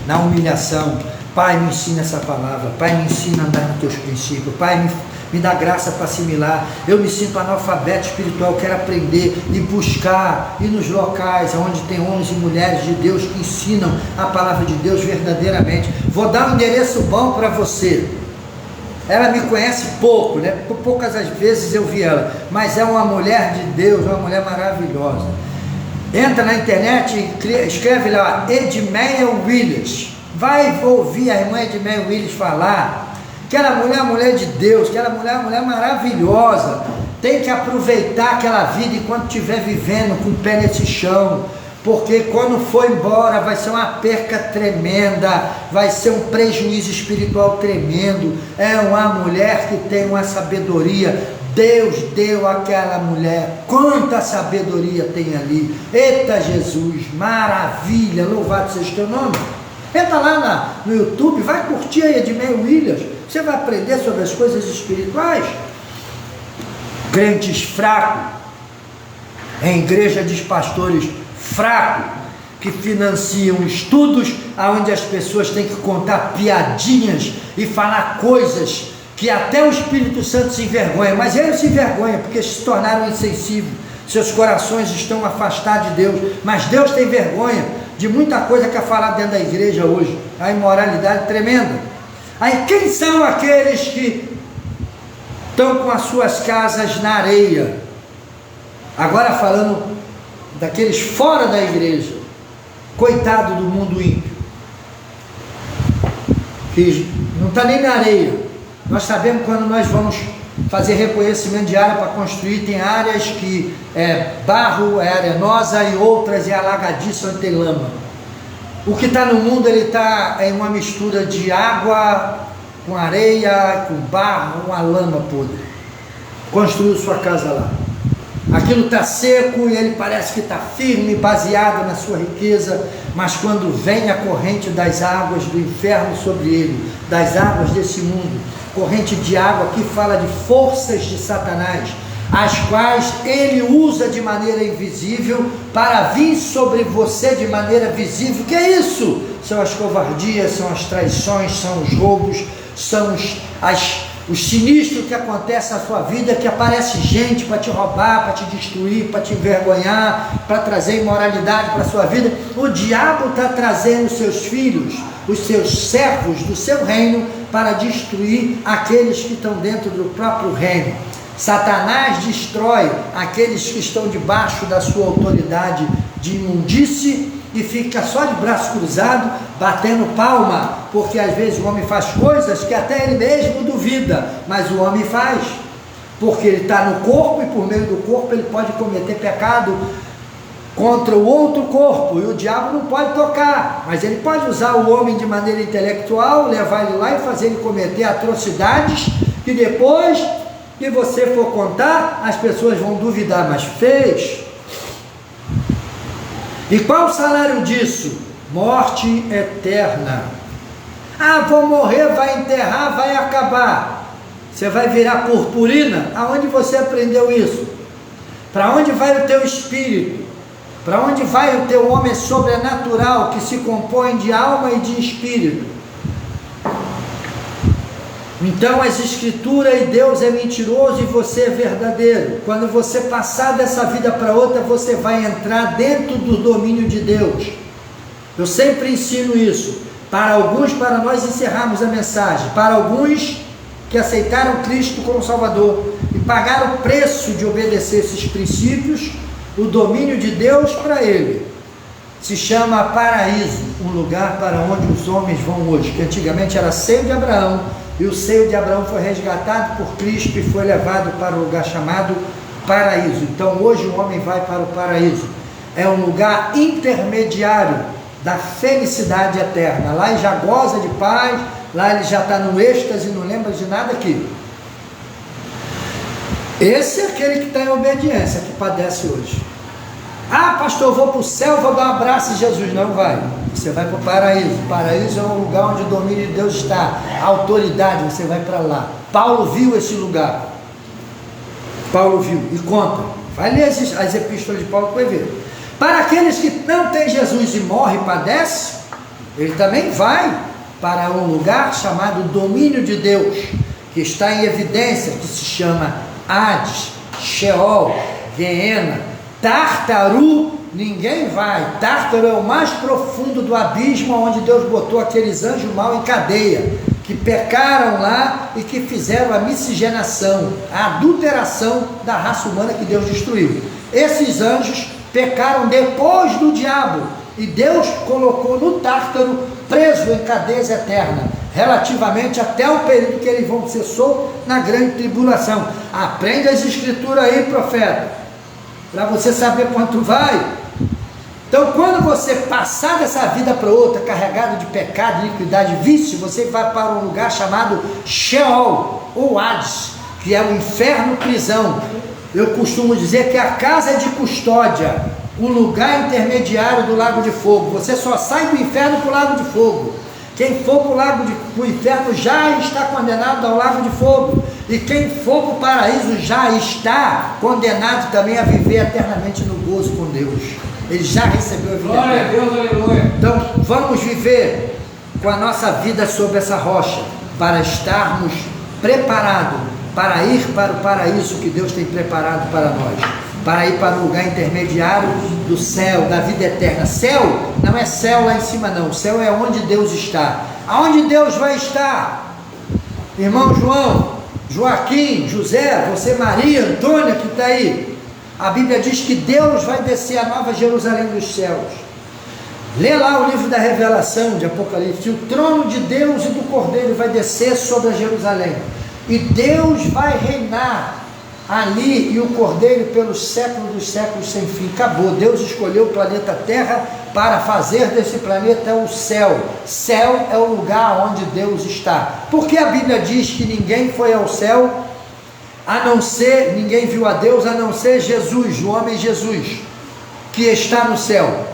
na humilhação. Pai, me ensina essa palavra. Pai, me ensina a andar nos teus princípios. Pai, me dá graça para assimilar. Eu me sinto analfabeto espiritual, quero aprender e buscar, e nos locais onde tem homens e mulheres de Deus que ensinam a palavra de Deus verdadeiramente. Vou dar um endereço bom para você. Ela me conhece pouco, né? Poucas as vezes eu vi ela, mas é uma mulher de Deus, uma mulher maravilhosa. Entra na internet e escreve lá, Edmeia Williams. Vai ouvir a irmã Edmeia Williams falar. Aquela mulher de Deus, aquela mulher maravilhosa. Tem que aproveitar aquela vida enquanto estiver vivendo com o pé nesse chão. Porque quando for embora vai ser uma perca tremenda, vai ser um prejuízo espiritual tremendo. É uma mulher que tem uma sabedoria. Deus deu àquela mulher, quanta sabedoria tem ali. Eita Jesus, maravilha, louvado seja o teu nome. Entra lá no YouTube, vai curtir aí Edmeia Williams, você vai aprender sobre as coisas espirituais. Crentes fracos, em igreja de pastores fracos, que financiam estudos onde as pessoas têm que contar piadinhas e falar coisas que até o Espírito Santo se envergonha, mas ele se envergonha porque se tornaram insensíveis, seus corações estão afastados de Deus, mas Deus tem vergonha de muita coisa que é falada dentro da igreja hoje, a imoralidade tremenda. Aí quem são aqueles que estão com as suas casas na areia. Agora falando daqueles fora da igreja, coitado do mundo ímpio, que não está nem na areia. Nós sabemos quando nós vamos fazer reconhecimento de área para construir, tem áreas que é barro, é arenosa e outras é alagadiça onde tem lama. O que está no mundo, ele está em uma mistura de água com areia, com barro, uma lama podre. Construiu sua casa lá. Aquilo está seco e ele parece que está firme, baseado na sua riqueza, mas quando vem a corrente das águas do inferno sobre ele, das águas desse mundo, corrente de água que fala de forças de Satanás, as quais ele usa de maneira invisível para vir sobre você de maneira visível. Que é isso? São as covardias, são as traições, são os roubos, são os sinistros que acontecem na sua vida, que aparece gente para te roubar, para te destruir, para te envergonhar, para trazer imoralidade para a sua vida. O diabo está trazendo os seus filhos, os seus servos do seu reino, para destruir aqueles que estão dentro do próprio reino. Satanás destrói aqueles que estão debaixo da sua autoridade de imundície e fica só de braço cruzado, batendo palma, porque às vezes o homem faz coisas que até ele mesmo duvida, mas o homem faz, porque ele está no corpo e por meio do corpo ele pode cometer pecado contra o outro corpo, e o diabo não pode tocar, mas ele pode usar o homem de maneira intelectual, levar ele lá e fazer ele cometer atrocidades, que depois que você for contar, as pessoas vão duvidar, mas fez. E qual o salário disso? Morte eterna. Ah, vou morrer, vai enterrar, vai acabar. Você vai virar purpurina? Aonde você aprendeu isso? Para onde vai o teu espírito? Para onde vai o teu homem sobrenatural que se compõe de alma e de espírito? Então as escrituras e Deus é mentiroso e você é verdadeiro. Quando você passar dessa vida para outra, você vai entrar dentro do domínio de Deus. Eu sempre ensino isso. Para alguns, para nós encerrarmos a mensagem. Para alguns que aceitaram Cristo como Salvador e pagaram o preço de obedecer esses princípios, o domínio de Deus para ele se chama paraíso, um lugar para onde os homens vão hoje, que antigamente era seio de Abraão, e o seio de Abraão foi resgatado por Cristo e foi levado para o lugar chamado paraíso. Então hoje o homem vai para o paraíso, é um lugar intermediário da felicidade eterna. Lá ele já goza de paz, lá ele já está no êxtase, não lembra de nada aqui. Esse é aquele que está em obediência, que padece hoje. Ah, pastor, eu vou para o céu, vou dar um abraço em Jesus. Não vai, você vai para o paraíso. O paraíso é um lugar onde o domínio de Deus está, a autoridade, você vai para lá. Paulo viu esse lugar. Paulo viu e conta. Vai ler as epístolas de Paulo para ver. Para aqueles que não têm Jesus e morrem e padecem, ele também vai para um lugar chamado domínio de Deus, que está em evidência, que se chama Hades, Sheol, Geena, Tártaro. Ninguém vai. Tártaro é o mais profundo do abismo, onde Deus botou aqueles anjos mal em cadeia, que pecaram lá e que fizeram a miscigenação, a adulteração da raça humana que Deus destruiu. Esses anjos pecaram depois do diabo e Deus colocou no Tártaro, preso em cadeias eternas, relativamente até o período que eles vão ser soltos na grande tribulação. Aprende as escrituras aí, profeta, para você saber quanto vai. Então, quando você passar dessa vida para outra, carregado de pecado, iniquidade, vício, você vai para um lugar chamado Sheol, ou Hades, que é o inferno prisão. Eu costumo dizer que a casa de custódia, um lugar intermediário do lago de fogo. Você só sai do inferno para o lago de fogo. Quem for para o inferno já está condenado ao lago de fogo. E quem for para o paraíso já está condenado também a viver eternamente no gozo com Deus. Ele já recebeu a vida. Glória a Deus, aleluia. Então vamos viver com a nossa vida sobre essa rocha, para estarmos preparados para ir para o paraíso que Deus tem preparado para nós, para ir para o lugar intermediário do céu, da vida eterna. Céu não é céu lá em cima não, o céu é onde Deus está. Aonde Deus vai estar? Irmão João, Joaquim, José, você Maria, Antônia que está aí, a Bíblia diz que Deus vai descer a Nova Jerusalém dos céus. Lê lá o livro da Revelação de Apocalipse, o trono de Deus e do Cordeiro vai descer sobre a Jerusalém, e Deus vai reinar ali, e o Cordeiro pelos séculos dos séculos sem fim. Acabou. Deus escolheu o planeta Terra para fazer desse planeta o céu. Céu é o lugar onde Deus está. Porque a Bíblia diz que ninguém foi ao céu, a não ser, ninguém viu a Deus, a não ser Jesus, o homem Jesus, que está no céu.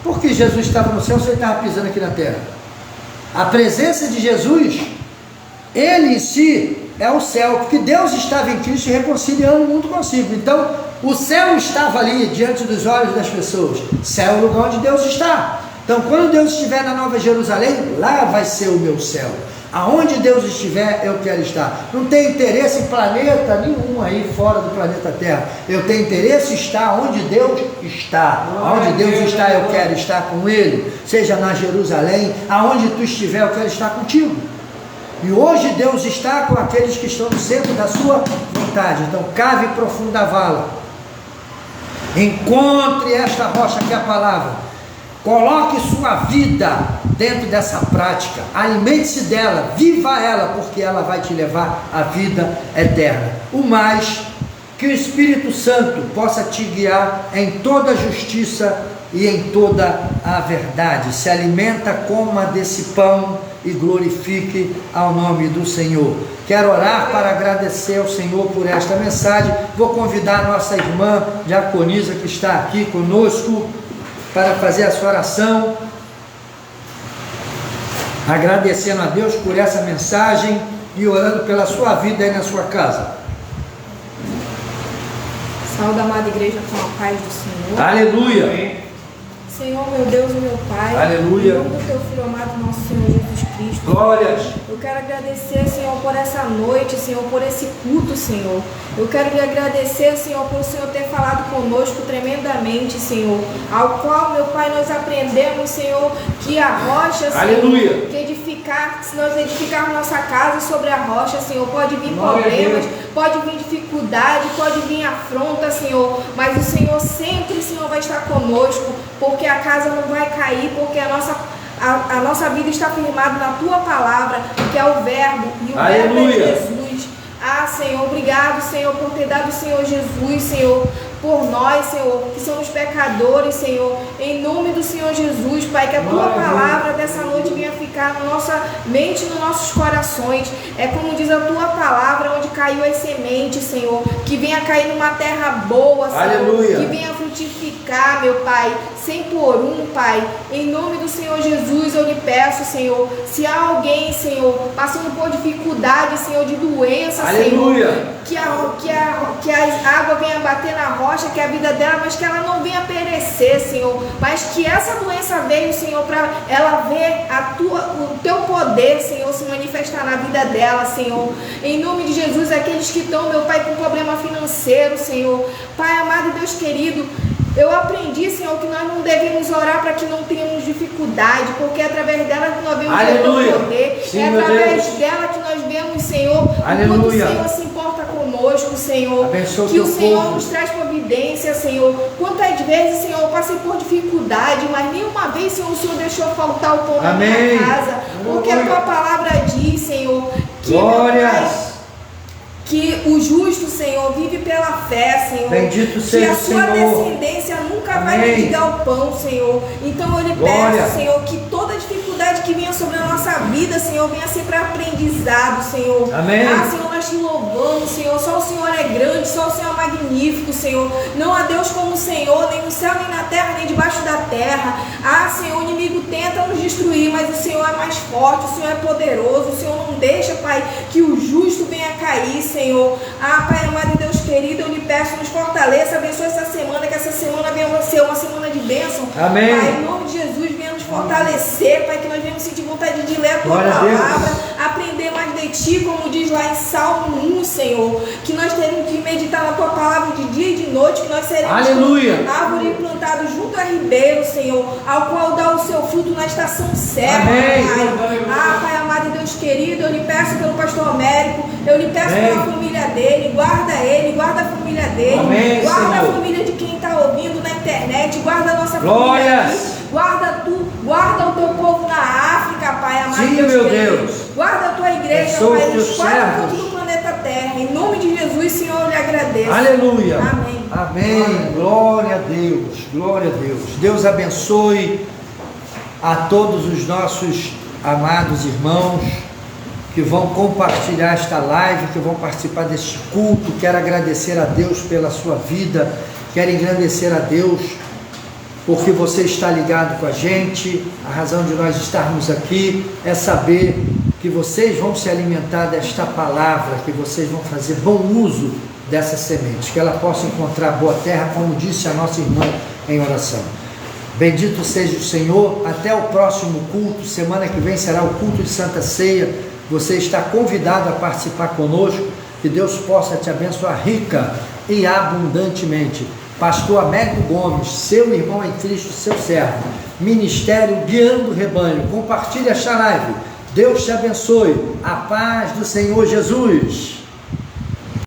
Por que Jesus estava no céu se ele estava pisando aqui na terra? A presença de Jesus, ele em si é o céu, porque Deus estava em Cristo reconciliando o mundo consigo. Então o céu estava ali diante dos olhos das pessoas. Céu é o lugar onde Deus está. Então quando Deus estiver na Nova Jerusalém, lá vai ser o meu céu. Aonde Deus estiver, eu quero estar. Não tenho interesse em planeta nenhum aí fora do planeta Terra. Eu tenho interesse em estar onde Deus está. Aonde Deus está, eu quero estar com Ele. Seja na Jerusalém, aonde tu estiver, eu quero estar contigo. E hoje Deus está com aqueles que estão no centro da sua vontade. Então cave profunda a vala. Encontre esta rocha que é a palavra. Coloque sua vida dentro dessa prática, alimente-se dela, viva ela, porque ela vai te levar à vida eterna. O mais, que o Espírito Santo possa te guiar em toda a justiça e em toda a verdade. Se alimenta, coma desse pão e glorifique ao nome do Senhor. Quero orar para agradecer ao Senhor por esta mensagem. Vou convidar a nossa irmã Diaconisa, que está aqui conosco, para fazer a sua oração, agradecendo a Deus por essa mensagem e orando pela sua vida aí na sua casa. Saúde, amada igreja, com a paz do Senhor. Aleluia! Senhor, meu Deus e meu Pai, aleluia, em nome do teu Filho amado, nosso Senhor Jesus Cristo, glórias. Eu quero agradecer, Senhor, por essa noite, Senhor, por esse culto, Senhor. Eu quero lhe agradecer, Senhor, por o Senhor ter falado conosco tremendamente, Senhor, ao qual, meu Pai, nós aprendemos, Senhor, que a rocha, Senhor, aleluia, que edificar, se nós edificarmos nossa casa sobre a rocha, Senhor, pode vir problemas, pode vir dificuldade, pode vir afronta, Senhor, mas o Senhor sempre, Senhor, vai estar conosco, porque a casa não vai cair, porque a nossa vida está firmada na Tua palavra, que é o Verbo, e o aleluia, Verbo é Jesus. Ah, Senhor, obrigado, Senhor, por ter dado o Senhor Jesus, Senhor, por nós, Senhor, que somos pecadores, Senhor, em nome do Senhor Jesus, Pai, que a Tua palavra dessa noite venha ficar na nossa mente, nos nossos corações. É como diz a Tua palavra, onde caiu as sementes, Senhor, que venha cair numa terra boa, Senhor, aleluia, que venha frutificar, meu Pai, 100 por 1, Pai, em nome do Senhor Jesus, eu lhe peço, Senhor, se há alguém, Senhor, passando por dificuldade, Senhor, de doença, aleluia, Senhor, que a água venha bater na rocha, que é a vida dela, mas que ela não venha perecer, Senhor, mas que essa doença veio, Senhor, para ela ver o Teu poder, Senhor, se manifestar na vida dela, Senhor, em nome de Jesus. Aqueles que estão, meu Pai, com problema financeiro, Senhor, Pai amado e Deus querido, eu aprendi, Senhor, que nós não devemos orar para que não tenhamos dificuldade, porque é através dela que nós vemos o Teu poder, sim, é através dela que nós vemos, Senhor, quanto o Senhor se importa conosco, Senhor, abençoa que o Senhor povo. nos traz providência, Senhor. Quantas vezes, Senhor, eu passei por dificuldade, mas nenhuma vez, Senhor, o Senhor deixou faltar o pão na minha casa, porque a Tua palavra diz, Senhor, que glórias, que o justo, Senhor, vive pela fé, Senhor. Bendito que seja a o sua Senhor. descendência nunca Amém. vai mendigar o pão, Senhor. Então eu lhe Glória. peço, Senhor, que toda dificuldade que venha sobre a nossa vida, Senhor, venha sempre aprendizado, Senhor. Amém. Ah, Senhor, nós te louvamos, Senhor. Só o Senhor é grande, só o Senhor é magnífico, Senhor. Não há Deus como o Senhor, nem no céu, nem na terra, nem debaixo da terra. Ah, Senhor, o inimigo tenta nos destruir, mas o Senhor é mais forte, o Senhor é poderoso. O Senhor não deixa, Pai, que o justo venha cair, Senhor. Ah, Pai amado e Deus querido, eu lhe peço, nos fortaleça, abençoe essa semana, que essa semana venha ser uma semana de bênção. Amém. Pai, em nome de Jesus, venha nos fortalecer, Pai, que nós venhamos sentir vontade de ler a Tua Glória a palavra, aprender mais de Ti, como diz lá em Salmo 1, Senhor, que nós teremos que meditar na Tua palavra de dia e de noite, que nós seremos Aleluia. como árvore plantada junto a ribeiro, Senhor, ao qual dá o seu fruto na estação certa, Amém. Pai. Pai amado e Deus querido, eu lhe peço pelo pastor Américo, eu lhe peço Amém. pela família dele, guarda ele, guarda a família dele, Amém, guarda Senhor. a família de quem está ouvindo na internet, guarda a nossa Glórias. família aqui, guarda o teu povo na África, Pai amado. Sim, Deus meu querido. Deus. Guarda a tua igreja, Abençoa Pai, os nos teus 4 servos. cantos do planeta Terra. Em nome de Jesus, Senhor, eu lhe agradeço. Aleluia. Amém. Amém. Glória a Deus. Glória a Deus. Deus abençoe a todos os nossos amados irmãos que vão compartilhar esta live, que vão participar deste culto. Quero agradecer a Deus pela sua vida. Quero engrandecer a Deus porque você está ligado com a gente. A razão de nós estarmos aqui é saber que vocês vão se alimentar desta palavra, que vocês vão fazer bom uso dessa semente, que ela possa encontrar boa terra, como disse a nossa irmã em oração. Bendito seja o Senhor. Até o próximo culto. Semana que vem será o culto de Santa Ceia. Você está convidado a participar conosco. Que Deus possa te abençoar rica e abundantemente. Pastor Américo Gomes, seu irmão em Cristo, seu servo. Ministério Guiando o Rebanho. Compartilhe esta live. Deus te abençoe. A paz do Senhor Jesus.